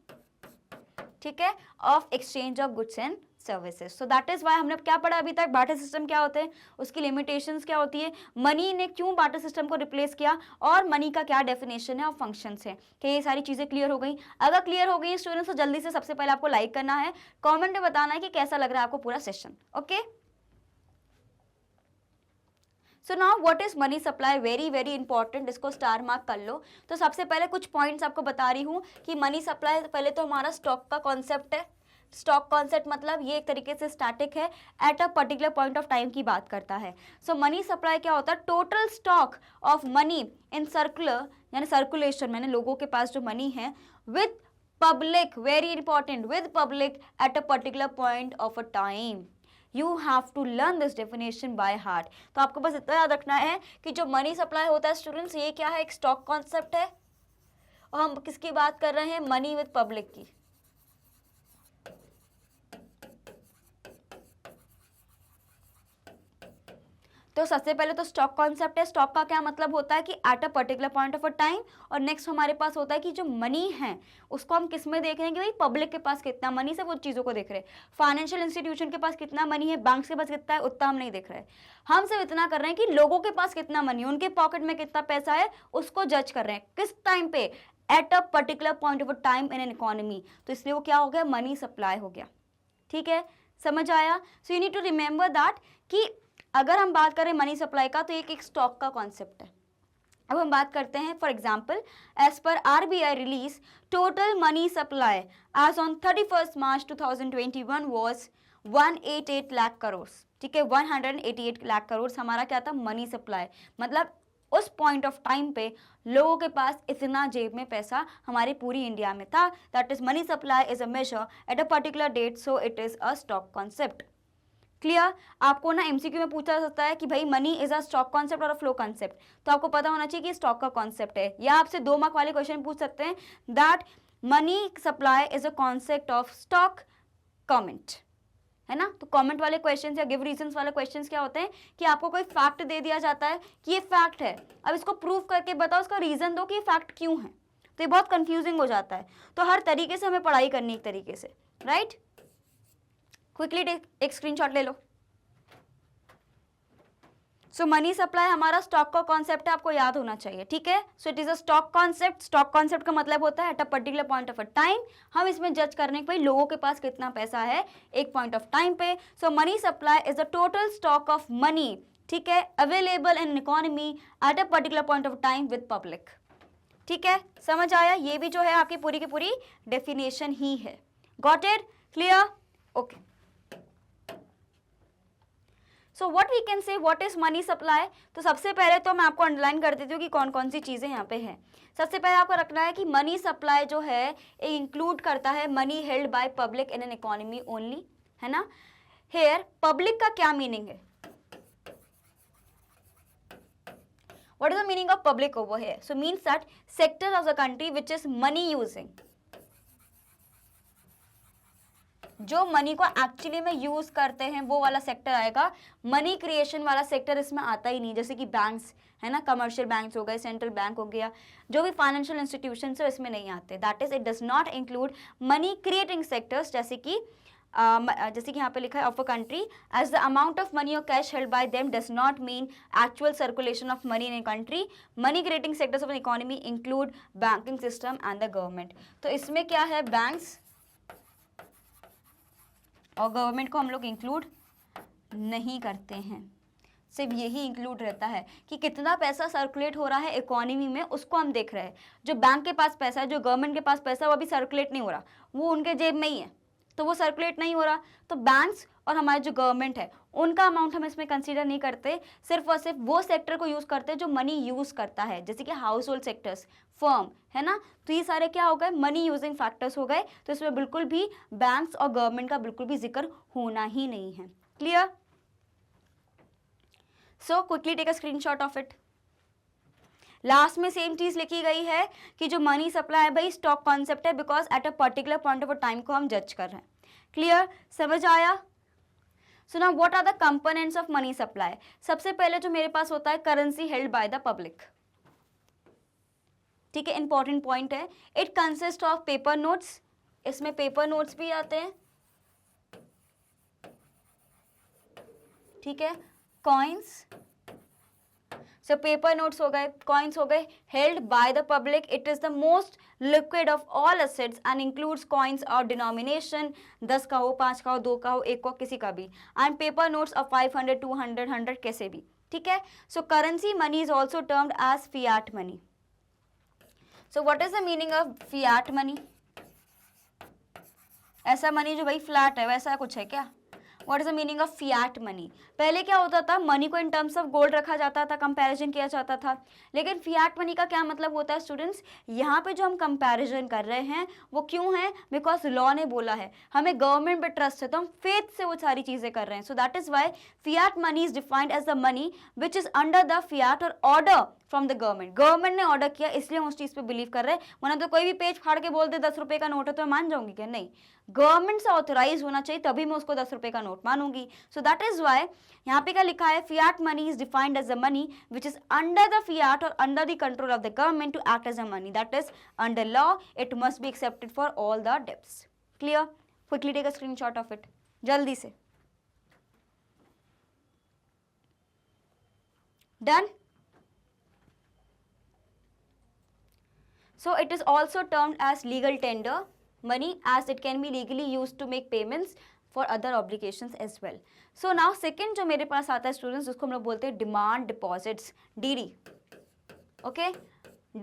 ठीक है, of exchange of goods and services. So that is why हमने क्या पढ़ा अभी तक? बार्टर सिस्टम क्या होते हैं, उसकी लिमिटेशंस क्या होती है, मनी ने क्यों बार्टर सिस्टम को रिप्लेस किया, और मनी का क्या डेफिनेशन है और फंक्शंस है। कि ये सारी चीजें क्लियर हो गई? अगर क्लियर हो गई स्टूडेंट्स तो जल्दी से सबसे पहले आपको लाइक करना है, कॉमेंट में बताना है कि कैसा लग रहा है आपको पूरा session. Okay, so now what is money supply? Very very important, इसको स्टार मार्क कर लो। तो सबसे पहले कुछ पॉइंट्स आपको बता रही हूँ कि मनी सप्लाई, पहले तो हमारा स्टॉक का कॉन्सेप्ट है। स्टॉक कॉन्सेप्ट मतलब ये एक तरीके से स्टैटिक है, eight a particular point of time की बात करता है। सो मनी सप्लाई क्या होता है? Total stock of money in circular, यानी सर्कुलेशन, मैंने लोगों के पास जो मनी है, with public, very important, with public at a particular point of a time. You have to learn this definition by heart. तो आपको बस इतना याद रखना है कि जो मनी सप्लाई होता है स्टूडेंट्स, ये क्या है? एक स्टॉक कॉन्सेप्ट है, और हम किसकी बात कर रहे हैं? मनी विद पब्लिक की। तो सबसे पहले तो स्टॉक कॉन्सेप्ट है। स्टॉक का क्या मतलब होता है कि eight a particular point of a time, और नेक्स्ट हमारे पास होता है कि जो मनी है उसको हम किस में देख रहे हैं कि भाई पब्लिक के पास कितना मनी से वो चीज़ों को देख रहे हैं। फाइनेंशियल इंस्टीट्यूशन के पास कितना मनी है, बैंक के पास कितना है, उतना हम नहीं देख रहे हैं। हम सिर्फ इतना कर रहे हैं कि लोगों के पास कितना मनी है, उनके पॉकेट में कितना पैसा है, उसको जज कर रहे हैं किस टाइम पे, eight a particular point of a time in an economy. तो इसलिए वो क्या हो गया? मनी सप्लाई हो गया। ठीक है, समझ आया? So you need to remember that कि अगर हम बात करें मनी सप्लाई का, तो एक स्टॉक का कॉन्सेप्ट है। अब हम बात करते हैं, for example, as per RBI release, total money supply as on 31 March 2021 was 188 lakh crore. ठीक है, 188 लाख करोड़ हमारा क्या था? Money supply. मतलब उस पॉइंट ऑफ टाइम पे लोगों के पास इतना जेब में पैसा हमारी पूरी इंडिया में था। That is money supply is a measure at a particular date, so it is a stock concept. Clear? आपको ना MCQ में पूछा जा सकता है कि भाई money is a stock concept और अ फ्लो कॉन्सेप्ट, तो आपको पता होना चाहिए कि स्टॉक का कॉन्सेप्ट है। या आपसे 2 मार्क वाले क्वेश्चन पूछ सकते हैं that money supply is a concept of stock comment, है ना? तो कमेंट वाले क्वेश्चंस या गिव रीजंस वाले क्वेश्चंस क्या होते हैं कि आपको कोई फैक्ट दे दिया जाता है कि ये फैक्ट है, अब इसको प्रूव करके बताओ, उसका रीजन दो कि ये फैक्ट क्यों है। तो ये बहुत कंफ्यूजिंग हो जाता है, तो हर तरीके से हमें पढ़ाई करनी एक तरीके से, राइट? क्विकली एक स्क्रीनशॉट ले लो। सो मनी सप्लाई हमारा स्टॉक का कॉन्सेप्ट है, आपको याद होना चाहिए। ठीक है, so it is a stock concept. Stock concept का मतलब होता है eight a particular point of a time हम इसमें जज करने के भाई लोगों के पास कितना पैसा है एक पॉइंट ऑफ टाइम पे। So money supply is the total stock of money, ठीक है, available in economy at a particular point of time with public. ठीक है, समझ आया? ये भी जो है आपकी पूरी की पूरी डेफिनेशन ही है। Got it? Clear? Okay, so what we can say what is money supply. तो सबसे पहले तो मैं आपको अंडरलाइन कर देती हूँ कि कौन कौन सी चीज़ें यहाँ पे हैं। सबसे पहले आपको रखना है कि मनी सप्लाई जो है ये इंक्लूड करता है money held by public in an economy only, है ना? हेयर पब्लिक का क्या मीनिंग है? What is the meaning of public over here? So means that sector of the country which is money using, जो money को actually में use करते हैं वो वाला सेक्टर आएगा. मनी क्रिएशन वाला सेक्टर इसमें आता ही नहीं, जैसे कि बैंक्स है ना, कमर्शियल बैंक्स हो गए, सेंट्रल बैंक हो गया, जो भी फाइनेंशियल इंस्टीट्यूशंस है इसमें नहीं आते. That is it does not include money creating sectors, जैसे कि यहाँ पे लिखा है of a country as the amount of money or cash held by them does not mean actual circulation of money in a country. Money creating sectors of an economy include banking system and the government. तो इसमें क्या है, banks और government को हम लोग include नहीं करते हैं. सिर्फ यही इंक्लूड रहता है कि कितना पैसा सर्कुलेट हो रहा है इकोनॉमी में, उसको हम देख रहे हैं. जो बैंक के पास पैसा है, जो गवर्नमेंट के पास पैसा है, वो अभी सर्कुलेट नहीं हो रहा, वो उनके जेब में ही है, तो वो सर्कुलेट नहीं हो रहा. तो बैंक्स और हमारे जो गवर्नमेंट है उनका अमाउंट हम इसमें कंसीडर नहीं करते. सिर्फ और सिर्फ वो सेक्टर को यूज़ करते हैं जो मनी यूज़ करता है, जैसे कि हाउस होल्ड सेक्टर्स, फर्म है ना. तो ये सारे क्या हो गए, मनी यूजिंग फैक्टर्स हो गए. तो इसमें बिल्कुल भी बैंक्स और गवर्नमेंट का बिल्कुल भी जिक्र होना ही नहीं है. Clear? So quickly take a screenshot of it. Last में सेम चीज लिखी गई है कि जो मनी सप्लाई है भाई स्टॉक कॉन्सेप्ट है, because at a particular point of time को हम जज कर रहे हैं. क्लियर? समझ आया? So now what are the components of money supply. सबसे पहले जो मेरे पास होता है currency held by the public. ठीक है, इंपॉर्टेंट पॉइंट है. It consist of paper notes, इसमें पेपर नोट्स भी आते हैं. ठीक है, कॉइन्स, सो पेपर नोट्स हो गए, कॉइन्स हो गए, held by the public. It is the most liquid of all assets and includes coins और डिनोमिनेशन 10 का हो, 5 का हो, 2 का हो, 1 का हो, किसी का भी. एंड पेपर नोट्स ऑफ 500, 200, 100 कैसे भी. ठीक है. So currency money is also termed as fiat money. So what is the meaning of fiat money? ऐसा मनी जो भाई फ्लैट है, वैसा कुछ है क्या? What is the meaning of fiat money? पहले क्या होता था, मनी को इन टर्म्स ऑफ गोल्ड रखा जाता था, कंपैरिजन किया जाता था. लेकिन फियाट मनी का क्या मतलब होता है स्टूडेंट्स? यहाँ पे जो हम कंपैरिजन कर रहे हैं वो क्यों है? बिकॉज लॉ ने बोला है, हमें गवर्नमेंट पे ट्रस्ट है, तो हम फेथ से वो सारी चीजें कर रहे हैं. So that is why fiat money is defined as the money which is under the fiat or order from the government. Government ने ऑर्डर किया इसलिए हम उस चीज पे बिलीव कर रहे हैं. वरना तो कोई भी पेज फाड़ के बोल दे 10 रुपए का नोट है तो मैं मान जाऊंगी क्या? नहीं, गवर्नमेंट से ऑथराइज होना चाहिए तभी मैं उसको 10 रुपए का नोट मानूंगी. सो दैट इज वाई यहाँ पे क्या लिखा है, fiat money is defined as a money which is under the fiat or under the control of the government to act as a money. That is under law. It must be accepted for all the debts. Clear? Quickly take a screenshot of it, जल्दी से. Done? So it is also termed as legal tender money as it can be legally used to make payments for other obligations as well. So now second जो मेरे पास आता है students, उसको हम लोग बोलते हैं demand deposits, DD. Okay,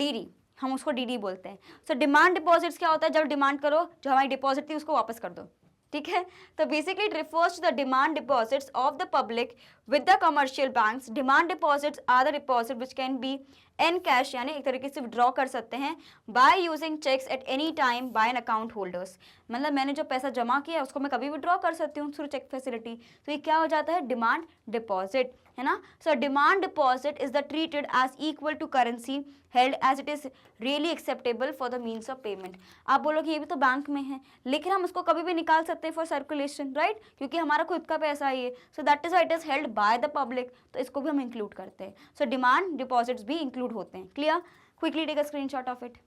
DD, हम उसको DD बोलते हैं. सो डिमांड डिपॉजिट्स क्या होता है? जब डिमांड करो, जो हमारी डिपॉजिट थी उसको वापस कर दो. ठीक है, तो basically it refers to the demand deposits of the public with the commercial banks. Demand deposits are the deposit which can be in cash, यानी एक तरीके से विड्रॉ कर सकते हैं by using cheques at any time by an account holders. मतलब मैंने जो पैसा जमा किया उसको मैं कभी विड्रॉ कर सकती हूँ थ्रू चेक फैसिलिटी. तो ये क्या हो जाता है? डिमांड डिपॉजिट, है ना. So demand deposit is the treated as equal to currency held as it is really acceptable for the means of payment. आप बोलोगे ये भी तो बैंक में है, लेकिन हम उसको कभी भी निकाल सकते हैं फॉर सर्कुलेशन, राइट? क्योंकि हमारा खुद का पैसा है ये. So that is it is held by the public, तो इसको भी हम इंक्लूड करते हैं. सो डिमांड डिपॉजिट्स भी इंक्लूड होते हैं. Clear? Quickly take a screenshot of it.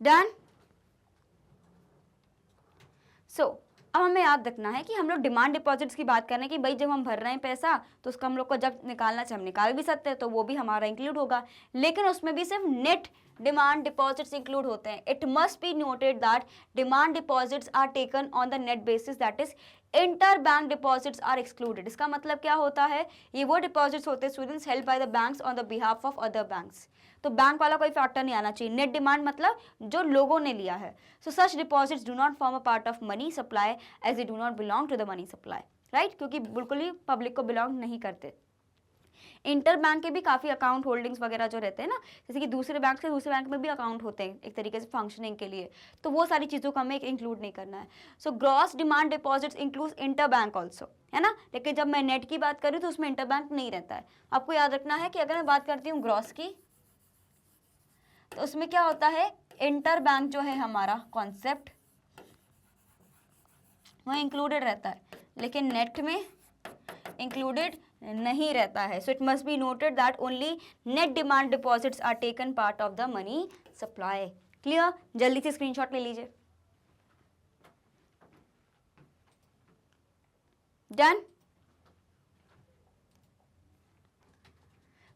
Done? So अब हमें याद रखना है कि हम लोग डिमांड डिपॉजिट्स की बात कर रहे हैं कि भाई जब हम भर रहे हैं पैसा तो उसका हम लोग को जब निकालना चाहिए हम निकाल भी सकते हैं, तो वो भी हमारा इंक्लूड होगा. लेकिन उसमें भी सिर्फ नेट डिमांड डिपॉजिट्स इंक्लूड होते हैं. It must be noted that demand deposits are taken on the net basis, that is inter bank deposits are excluded. इसका मतलब क्या होता है? ये वो डिपॉजिट्स होते हैं students held by the banks on the behalf of other banks. तो बैंक वाला कोई फैक्टर नहीं आना चाहिए. नेट डिमांड मतलब जो लोगों ने लिया है. So such deposits do not form a part of money supply as they do not belong to the money supply, right? क्योंकि बिल्कुल ही पब्लिक को बिलोंग नहीं करते. इंटर बैंक के भी काफ़ी अकाउंट होल्डिंग्स वगैरह जो रहते हैं ना, जैसे कि दूसरे बैंक से दूसरे बैंक में भी अकाउंट होते हैं एक तरीके से फंक्शनिंग के लिए, तो वो सारी चीज़ों को हमें इंक्लूड नहीं करना है। So gross demand deposits includes inter bank also, है ना, लेकिन जब मैं नेट की बात करूँ तो उसमें इंटर बैंक नहीं रहता है। आपको याद रखना है कि अगर मैं बात करती हूँ ग्रॉस की, तो उसमें क्या होता है, इंटर बैंक जो है हमारा कॉन्सेप्ट वो इंक्लूडेड रहता है, लेकिन नेट में इंक्लूडेड नहीं रहता है। So it must be noted that only net demand deposits are taken part of the money supply. Clear? जल्दी से स्क्रीनशॉट ले लीजिए। Done.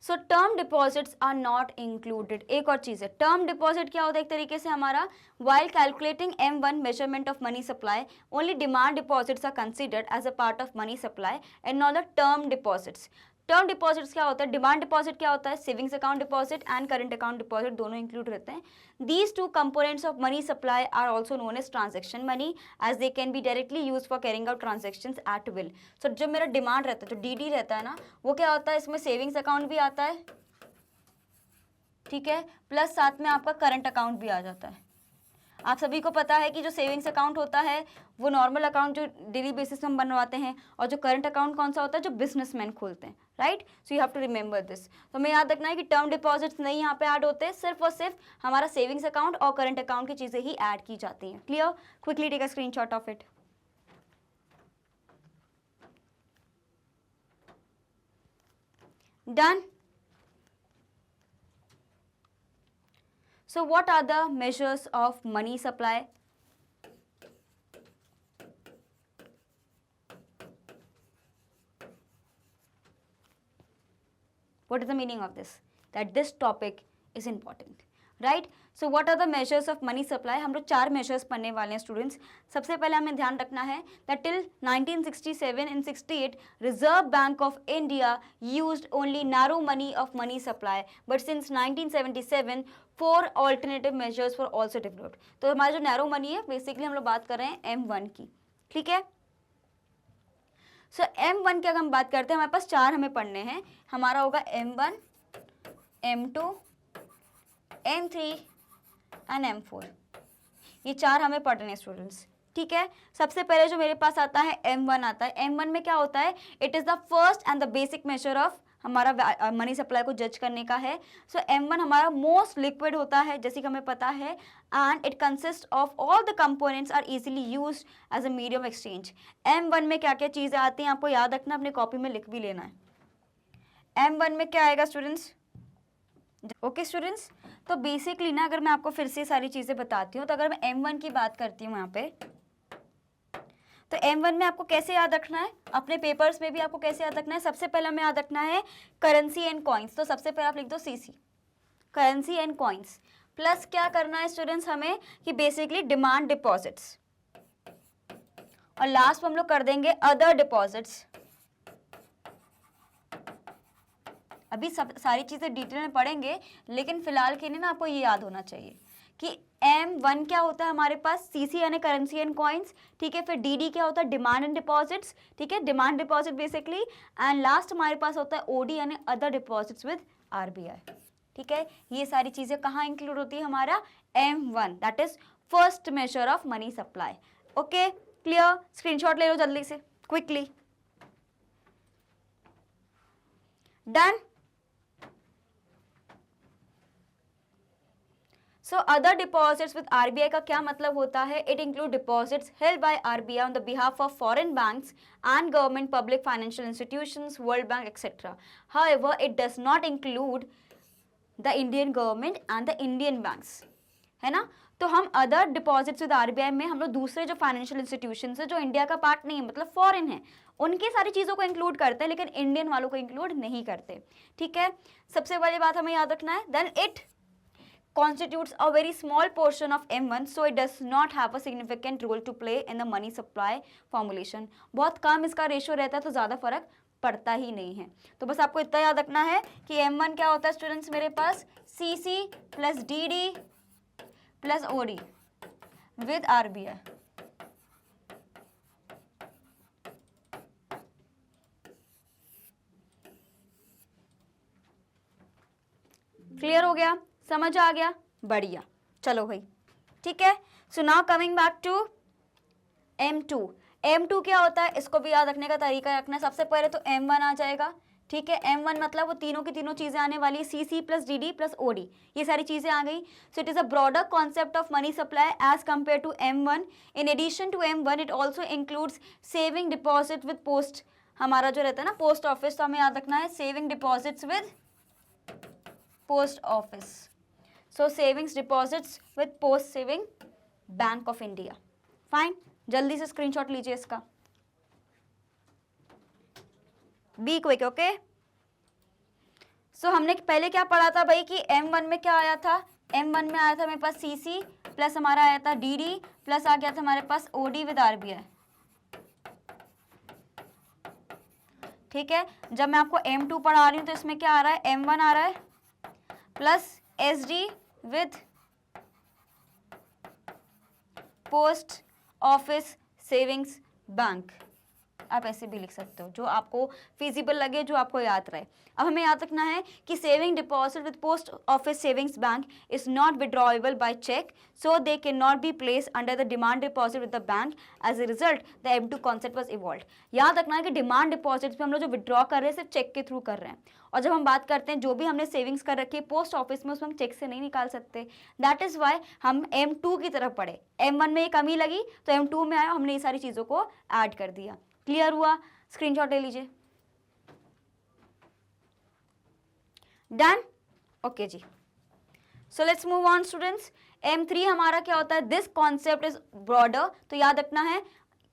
So term deposits are not included. एक और चीज है, टर्म डिपॉजिट क्या होता है एक तरीके से हमारा, while calculating M1 measurement of money supply, only demand deposits are considered as a part of money supply and not the term deposits. Term deposits क्या होता है, डिमांड डिपॉजिट क्या होता है, savings account deposit and current account deposit दोनों include रहते हैं। These two components of money supply are also known as transaction money, as they can be directly use for carrying out transactions at will. So जो मेरा demand रहता है, जो DD रहता है ना, वो क्या होता है, इसमें सेविंग्स अकाउंट भी आता है, ठीक है, प्लस साथ में आपका करंट अकाउंट भी आ जाता है। आप सभी को पता है कि जो सेविंग्स अकाउंट होता है वो नॉर्मल अकाउंट जो डेली बेसिस में हम बनवाते हैं, और जो करंट अकाउंट कौन सा होता है, जो बिजनेसमैन खोलते हैं, right. So you have to remember this. तो हमें याद रखना है कि टर्म डिपॉजिट्स नहीं यहाँ पे ऐड होते, सिर्फ और सिर्फ हमारा सेविंग्स अकाउंट और करंट अकाउंट की चीज़ें ही ऐड की जाती हैं। Clear? Quickly take a screenshot of it. Done. So what are the measures of money supply? What is the meaning of this? That this topic is important, right? So what are the measures of money supply? हम लोग 4 measures पढ़ने वाले हैं students. सबसे पहले हमें ध्यान रखना है that till 1967 and 68 Reserve Bank of India used only narrow money of money supply, but since 1977 4 alternative measures were also developed. तो हमारा जो नैरो मनी है, बेसिकली हम लोग बात कर रहे हैं M1 की, ठीक है। सो M1 की अगर हम बात करते हैं, हमारे पास 4 हमें पढ़ने हैं। हमारा होगा M1, M2, M3 and M4। ये 4 हमें पढ़ने हैं स्टूडेंट्स, ठीक है। सबसे पहले जो मेरे पास आता है M1 आता है। M1 में क्या होता है, it is the first and the basic measure of हमारा मनी सप्लाई को जज करने का है। सो M1 हमारा मोस्ट लिक्विड होता है, जैसे कि हमें पता है, and it consist of all the components are easily used as a medium exchange. M1 में क्या क्या चीज़ें आती हैं आपको याद रखना, अपने कॉपी में लिख भी लेना है। M1 में क्या आएगा स्टूडेंट्स? ओके स्टूडेंट्स, तो बेसिकली ना, अगर मैं आपको फिर से सारी चीज़ें बताती हूँ, तो अगर मैं M1 की बात करती हूँ यहाँ पे, तो M1 में आपको कैसे याद रखना है, अपने पेपर्स में भी आपको कैसे याद रखना है, सबसे पहले हमें याद रखना है करेंसी एंड कॉइन्स। तो सबसे पहले आप लिख दो CC, currency and coins, plus क्या करना है स्टूडेंट्स हमें, कि बेसिकली डिमांड डिपॉजिट्स, और लास्ट में हम लोग कर देंगे अदर डिपॉजिट्स। अभी सब सारी चीज़ें डिटेल में पढ़ेंगे, लेकिन फिलहाल के लिए ना आपको ये याद होना चाहिए कि M1 क्या होता है हमारे पास, CC यानी करेंसी एंड कॉइन्स, ठीक है। फिर DD क्या होता है, डिमांड एंड डिपॉजिट्स, ठीक है, demand deposit basically, and last हमारे पास होता है OD यानी अदर डिपॉजिट्स विद RBI, ठीक है। ये सारी चीज़ें कहाँ इंक्लूड होती है, हमारा M1, that is first major of money supply. Okay clear? Screenshot ले लो जल्दी से, quickly. Done. So other deposits with RBI का क्या मतलब होता है, it include deposits held by RBI on the behalf of foreign banks and government public financial institutions, world bank etcetera. However it does not include the Indian government and the Indian banks, है ना। तो हम other deposits with RBI में हम लोग दूसरे जो financial institutions है जो इंडिया का पार्ट नहीं है, मतलब फॉरेन है, उनकी सारी चीज़ों को इंक्लूड करते हैं, लेकिन इंडियन वालों को इंक्लूड नहीं करते, ठीक है। सबसे बड़ी बात हमें याद रखना है, then it constitutes a very small portion of M1, so it does not have a significant role to play in the money supply formulation. बहुत कम इसका रेशियो रहता है, तो ज़्यादा फर्क पड़ता ही नहीं है। तो बस आपको इतना याद रखना है कि M1 क्या होता है स्टूडेंट्स, मेरे पास CC plus DD plus OD with RBI। Clear हो गया, समझ आ गया, बढ़िया, चलो भाई, ठीक है। So now coming back to M2। M2 क्या होता है, इसको भी याद रखने का तरीका रखना है। सबसे पहले तो M1 आ जाएगा, ठीक है। M1 मतलब वो तीनों की तीनों चीजें आने वाली है, CC plus DD plus OD, ये सारी चीजें आ गई। So it is a broader concept of money supply as compare to M1। In addition to M1 it also includes saving deposit with post, हमारा जो रहता है ना पोस्ट ऑफिस, तो हमें याद रखना है saving deposits with post office. So savings deposits with post saving bank of India. Fine, जल्दी से स्क्रीनशॉट लीजिए इसका, बी क्विक, ओके। सो हमने पहले क्या पढ़ा था भाई कि M1 में क्या आया था, M1 में आया था मेरे पास CC प्लस हमारा आया था DD प्लस आ गया था हमारे पास OD विद RBI, ठीक है। जब मैं आपको M2 पढ़ा रही हूँ तो इसमें क्या आ रहा है, M1 आ रहा है plus SD with post office savings bank, आप ऐसे भी लिख सकते हो, जो आपको फिजिबल लगे, जो आपको याद रहे। अब हमें याद रखना है कि saving deposit with post office savings bank is not withdrawable by cheque, so they can not be place under the demand deposit with the bank. As a result the M2 concept was evolved. याद रखना है कि demand deposits में हम लोग जो withdraw कर रहे हैं सिर्फ चेक के थ्रू कर रहे हैं, और जब हम बात करते हैं जो भी हमने सेविंग्स कर रखी है पोस्ट ऑफिस में, उसमें हम चेक से नहीं निकाल सकते। दैट इज वाई हम M2 की तरफ पढ़े। M1 में ये कमी लगी तो M2 में आया, हमने ये सारी चीज़ों को ऐड कर दिया। क्लियर हुआ, स्क्रीनशॉट ले लीजिए, डन, ओके जी। So let's move on students. M3 हमारा क्या होता है, दिस कॉन्सेप्ट इज ब्रॉडर, तो याद रखना है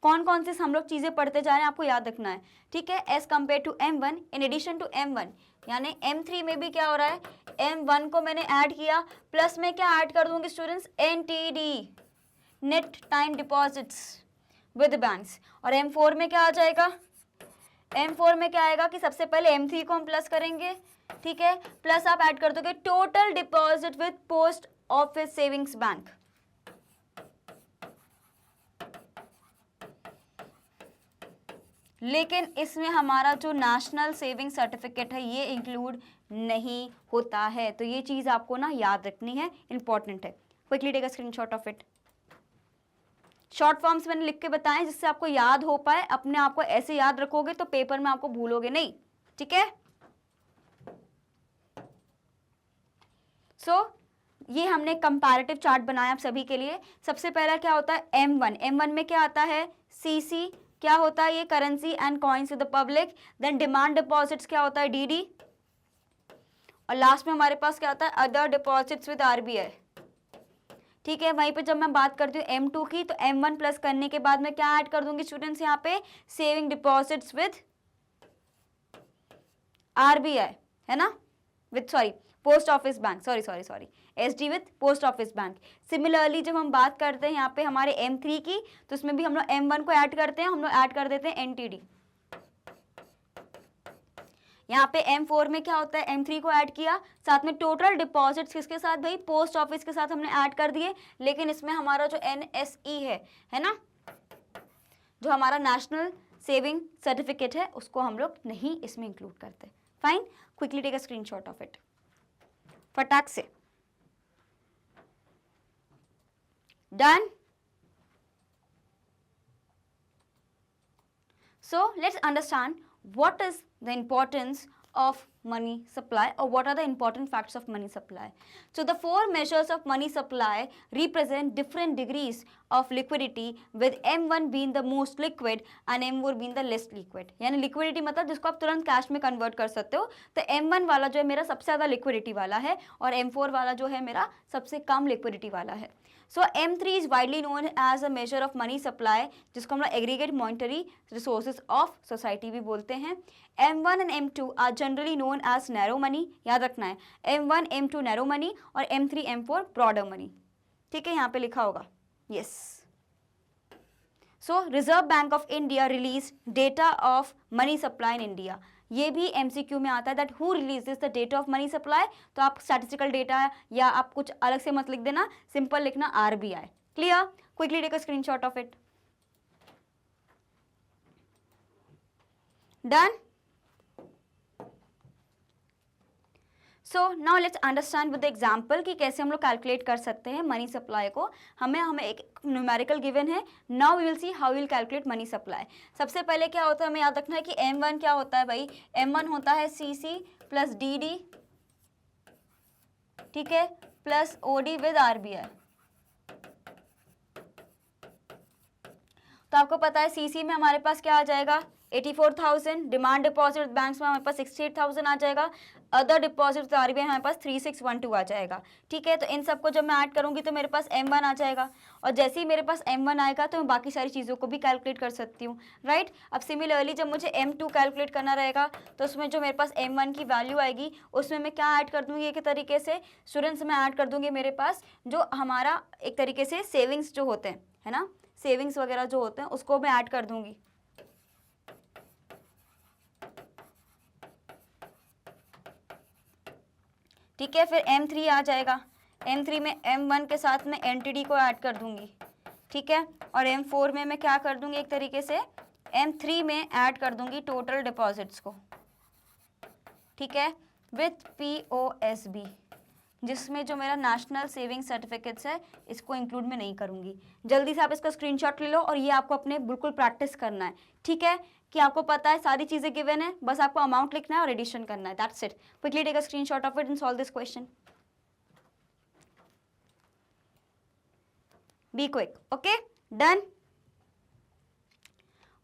कौन कौन से हम लोग चीजें पढ़ते जा रहे हैं, आपको याद रखना है, ठीक है। As compare to M1, in addition to M1, यानी M3 में भी क्या हो रहा है, M1 को मैंने ऐड किया, प्लस में क्या ऐड कर दूंगी students, NTD net time deposits with banks. और M4 में क्या आ जाएगा, M4 में क्या आएगा कि सबसे पहले M3 को हम प्लस करेंगे, ठीक है, प्लस आप ऐड कर दोगे total deposit with post office savings bank. लेकिन इसमें हमारा जो नेशनल सेविंग सर्टिफिकेट है ये इंक्लूड नहीं होता है, तो ये चीज आपको ना याद रखनी है, इंपॉर्टेंट है। Quickly take a screenshot of it. Short forms मैंने लिख के बताएं जिससे आपको याद हो पाए, अपने आप को ऐसे याद रखोगे तो पेपर में आपको भूलोगे नहीं, ठीक है। सो ये हमने कंपैरेटिव चार्ट बनाया आप सभी के लिए। सबसे पहला क्या होता है M1 में क्या आता है, CC क्या होता है, ये currency and coins with the public. Then demand deposits क्या होता है, DD, और लास्ट में हमारे पास क्या होता है, अदर डिपॉजिट्स विद RBI, ठीक है। वहीं पे जब मैं बात करती हूँ M2 की, तो M1 प्लस करने के बाद मैं क्या ऐड कर दूंगी स्टूडेंट्स, यहाँ पे सेविंग डिपॉजिट्स विद RBI, है ना, with sorry post office bank, sorry SD with post office bank. Similarly जब हम बात करते हैं यहाँ पे हमारे M3 की, तो उसमें भी हम लोग M1 को ऐड करते हैं, हम लोग ऐड कर देते हैं NTD। यहाँ पे M4 में क्या होता है, M3 को ऐड किया, साथ में टोटल डिपॉजिट्स किसके साथ भाई, पोस्ट ऑफिस के साथ हमने ऐड कर दिए। लेकिन इसमें हमारा जो NSE है ना, जो हमारा नेशनल सेविंग सर्टिफिकेट है, उसको हम लोग नहीं इसमें इंक्लूड करते। Fine, quickly take a screenshot of it, फटाक से, done. So let's understand what is the importance of money supply, or what are the important facts of money supply. So the four measures of money supply represent different degrees of liquidity, with M1 being the most liquid and M4 being the less liquid. यानी liquidity मतलब जिसको आप तुरंत cash में convert कर सकते हो, तो M1 वाला जो है मेरा सबसे ज़्यादा लिक्विडिटी वाला है, और M4 वाला जो है मेरा सबसे कम लिक्विडिटी वाला है। So M3 is widely known as a measure of money supply, जिसको हम लोग aggregate monetary resources of society भी बोलते हैं। M1 and M2 are generally known as narrow money, याद रखना है M1 M2 नैरो मनी और M3 M4 ब्रॉडर मनी, ठीक है, यहाँ पे लिखा होगा, yes. So reserve bank of India release data of money supply in India, ये भी MCQ में आता है, that who releases the data of money supply. तो आप स्टैटिस्टिकल डेटा या आप कुछ अलग से मत लिख देना, सिंपल लिखना RBI। Clear, quickly take a screenshot of it, done. So now let's understand with example कि कैसे हम लोग कैलकुलेट कर सकते हैं मनी सप्लाई को। हमें एक न्यूमेरिकल गिवन है। Now we will see how will calculate money supply. सबसे पहले क्या होता है, हमें याद रखना है कि M1 क्या होता है भाई, M1 होता है CC प्लस DD, ठीक है, प्लस OD विद RBI। तो आपको पता है CC में हमारे पास क्या आ जाएगा 84,000, डिमांड डिपॉजिट बैंक्स में हमारे पास 68,000 आ जाएगा, अदर डिपॉजिट RBI हमारे पास 3612 आ जाएगा। ठीक है, तो इन सबको जब मैं ऐड करूंगी तो मेरे पास M1 आ जाएगा, और जैसे ही मेरे पास M1 आएगा तो मैं बाकी सारी चीज़ों को भी कैलकुलेट कर सकती हूँ, राइट। अब सिमिलरली जब मुझे M2 कैलकुलेट करना रहेगा तो उसमें जो मेरे पास M1 की वैल्यू आएगी उसमें मैं क्या ऐड कर दूंगी, एक तरीके से स्टूडेंट्स में ऐड कर दूंगी मेरे पास जो हमारा एक तरीके से सेविंग्स जो होते हैं, है ना, सेविंग्स वगैरह जो होते हैं उसको मैं ऐड कर दूंगी। ठीक है, फिर M3 आ जाएगा, M3 में M1 के साथ में NTD को ऐड कर दूंगी। ठीक है, और M4 में मैं क्या कर दूंगी, एक तरीके से M3 में ऐड कर दूंगी टोटल डिपॉजिट्स को। ठीक है, विथ POSB, जिसमें जो मेरा नेशनल सेविंग सर्टिफिकेट्स है इसको इंक्लूड में नहीं करूंगी। जल्दी से आप इसका स्क्रीनशॉट ले लो और ये आपको अपने बिल्कुल प्रैक्टिस करना है। ठीक है, कि आपको पता है सारी चीजें गिवन है, बस आपको अमाउंट लिखना है और एडिशन करना है, that's it. Quickly take a screenshot of it and solve this question, be quick. Okay, done,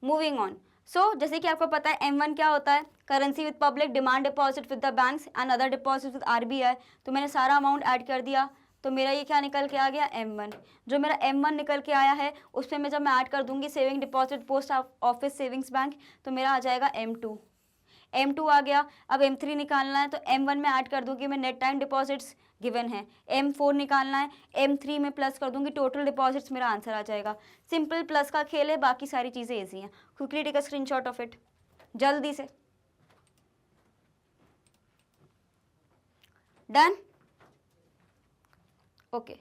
moving on. So जैसे कि आपको पता है M1 क्या होता है, currency with public, demand deposit with the banks and other deposit with RBI। तो मैंने सारा अमाउंट ऐड कर दिया, तो मेरा ये क्या निकल के आ गया M1। जो मेरा M1 निकल के आया है उसमें मैं जब मैं ऐड कर दूंगी saving deposit post office savings bank तो मेरा आ जाएगा M2। M2 आ गया, अब M3 निकालना है तो M1 में ऐड कर दूंगी मैं नेट टाइम डिपॉजिट्स गिवन है, M4 निकालना है, M3 में प्लस कर दूंगी टोटल डिपॉजिट्स, मेरा आंसर आ जाएगा। सिंपल प्लस का खेल है, बाकी सारी चीज़ें ईजी हैं। Quickly take a screenshot of it, जल्दी से। Done, okay.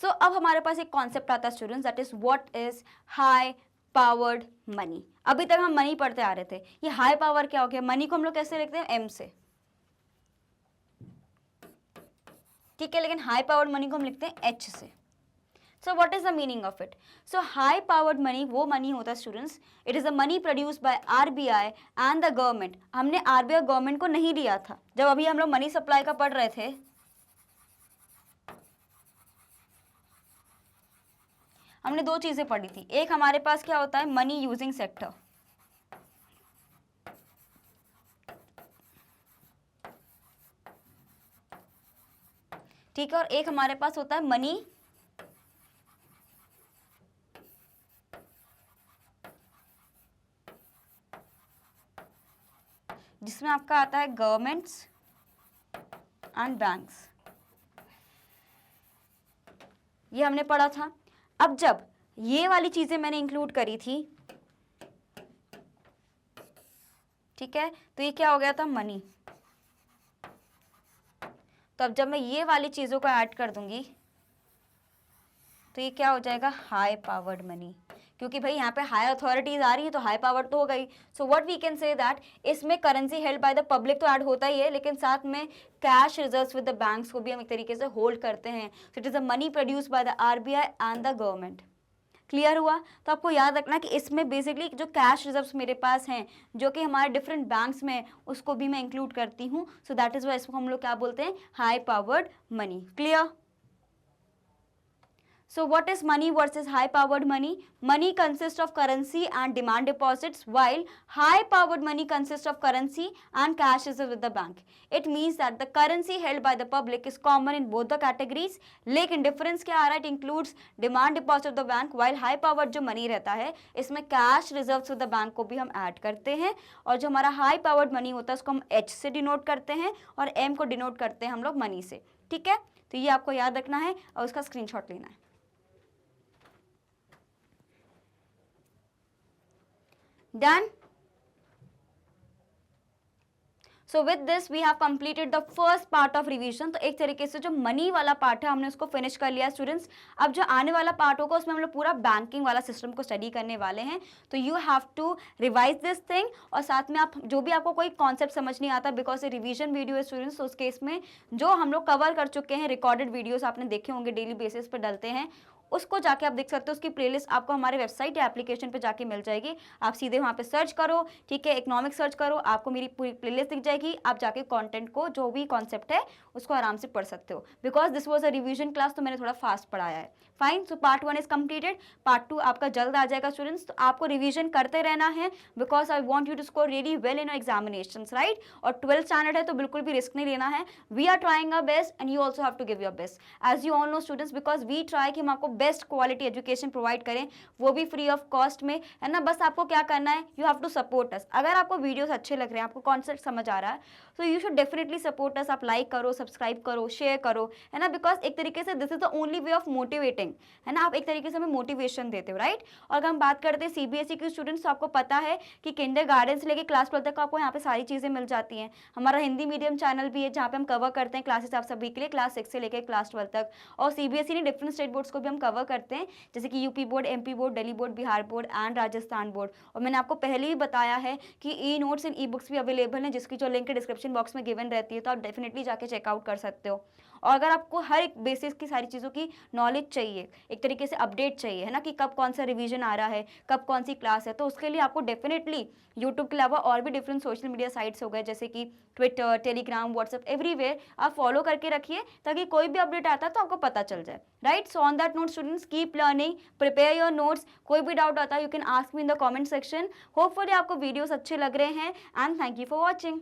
सो अब हमारे पास एक कॉन्सेप्ट आता है students, that is what is high powered money. अभी तक हम मनी पढ़ते आ रहे थे, ये हाई पावर क्या हो गया, मनी को हम लोग कैसे लिखते हैं M से, ठीक है, लेकिन हाई पावर्ड मनी को हम लिखते हैं H से। सो what is the meaning of it, so high powered money वो मनी होता है students, it is the money produced bye RBI and the government. हमने RBI गवर्नमेंट को नहीं दिया था, जब अभी हम लोग मनी सप्लाई का पढ़ रहे थे हमने दो चीजें पढ़ी थी। एक हमारे पास क्या होता है मनी यूजिंग सेक्टर, ठीक है, और एक हमारे पास होता है मनी जिसमें आपका आता है गवर्नमेंट्स एंड बैंक्स, ये हमने पढ़ा था। अब जब ये वाली चीजें मैंने इंक्लूड करी थी, ठीक है, तो ये क्या हो गया था मनी। तो अब जब मैं ये वाली चीजों को ऐड कर दूंगी तो ये क्या हो जाएगा हाई पावर्ड मनी, क्योंकि भाई यहाँ पे हाई अथॉरिटीज आ रही है तो हाई पावर तो हो गई। So what we can say that इसमें currency held by the public तो ऐड होता ही है, लेकिन साथ में cash reserves with the banks को भी हम एक तरीके से होल्ड करते हैं। So it is the money produced by the RBI and the government. Clear हुआ, तो आपको याद रखना कि इसमें बेसिकली जो कैश रिजर्व्स मेरे पास हैं जो कि हमारे डिफरेंट बैंक्स में, उसको भी मैं इंक्लूड करती हूँ। सो दैट इज वाई इसको हम लोग क्या बोलते हैं high powered money. Clear, so what is money versus high powered money? Money consists of currency and demand deposits, while high powered money consists of currency and cash reserves with the bank. It means that the currency held by the public is common in both the categories, लेकिन difference क्या आ रहा है, it includes demand deposit of the bank, while high powered जो money रहता है इसमें cash reserves with the bank को भी हम ऐड करते हैं, और जो हमारा हाई पावर्ड मनी होता है उसको हम H से डिनोट करते हैं और M को डिनोट करते हैं हम लोग मनी से। ठीक है, तो ये आपको याद रखना है और उसका स्क्रीनशॉट लेना है। Done, so with this we have completed the first part of revision. तो एक तरीके से जो मनी वाला पार्ट है हमने उसको फिनिश कर लिया स्टूडेंट्स। अब जो आने वाला पार्ट होगा उसमें हम लोग पूरा बैंकिंग वाला सिस्टम को स्टडी करने वाले हैं। तो you have to revise this thing, और साथ में आप जो भी आपको कोई कॉन्सेप्ट समझ नहीं आता, बिकॉज ये रिवीजन वीडियो है स्टूडेंट्स, तो उस केस में जो हम लोग कवर कर चुके हैं रिकॉर्डेड वीडियोस आपने देखे होंगे, डेली बेसिस पर डलते हैं, उसको जाके आप देख सकते हो। उसकी प्लेलिस्ट आपको हमारे वेबसाइट या एप्लीकेशन पे जाके मिल जाएगी। आप सीधे वहाँ पे सर्च करो, ठीक है, इकोनॉमिक्स सर्च करो, आपको मेरी पूरी प्लेलिस्ट दिख जाएगी। आप जाके कंटेंट को, जो भी कॉन्सेप्ट है उसको आराम से पढ़ सकते हो। Because this was a revision class, तो मैंने थोड़ा फास्ट पढ़ाया है। Fine, so part 1 is completed. Part 2 आपका जल्द आ जाएगा स्टूडेंट्स। तो आपको रिवीजन करते रहना है, because I want you to score really well in examinations, right. और 12th स्टैंडर्ड है तो बिल्कुल भी रिस्क नहीं लेना है। We are trying our best and you also have to give your best, as you all know students, because we try कि हम आपको बेस्ट क्वालिटी एजुकेशन प्रोवाइड करें, वो भी फ्री ऑफ कॉस्ट में, है ना। बस आपको क्या करना है, you have to support us. अगर आपको वीडियोस अच्छे लग रहे हैं, आपको कॉन्सेप्ट समझ आ रहा है, तो you should definitely support us. आप लाइक करो, सब्सक्राइब करो, शेयर करो, है ना, बिकॉज एक तरीके से this is the only way of motivating, है ना। आप एक तरीके से हमें मोटिवेशन देते हो, राइट। और अगर हम बात करते हैं सीबीएसई के स्टूडेंट्स, तो आपको पता है कि किंडरगार्टन से लेकर क्लास 12 तक आपको यहाँ पे सारी चीज़ें मिल जाती हैं। हमारा हिंदी मीडियम चैनल भी है जहाँ पे हम कवर करते हैं क्लासेस आप सभी के लिए, क्लास 6 से लेकर क्लास 12 तक। और सीबीएसई ने डिफरेंट स्टेट बोर्ड्स को भी हम कवर करते हैं, जैसे कि UP board, MP board, Delhi board, Bihar board and Rajasthan board. और मैंने आपको पहले ही बताया है कि e notes and e books भी अवेलेबल हैं, जिसकी जो लिंक डिस्क्रिप्शन बॉक्स में गिवन रहती है, तो आप डेफिनेटली जाके चेकआउट कर सकते हो। और अगर आपको हर एक बेसिस की सारी चीज़ों की नॉलेज चाहिए, एक तरीके से अपडेट चाहिए, है ना, कि कब कौन सा रिवीजन आ रहा है, कब कौन सी क्लास है, तो उसके लिए आपको डेफिनेटली यूट्यूब के अलावा और भी डिफरेंट सोशल मीडिया साइट्स हो गए, जैसे कि ट्विटर, टेलीग्राम, व्हाट्सएप, एवरीवेयर आप फॉलो करके रखिए, ताकि कोई भी अपडेट आता है तो आपको पता चल जाए, right. So on that note students, keep learning, prepare your notes. कोई भी डाउट आता है you can ask me in the comment section. Hopefully आपको वीडियोस अच्छे लग रहे हैं, and thank you for watching.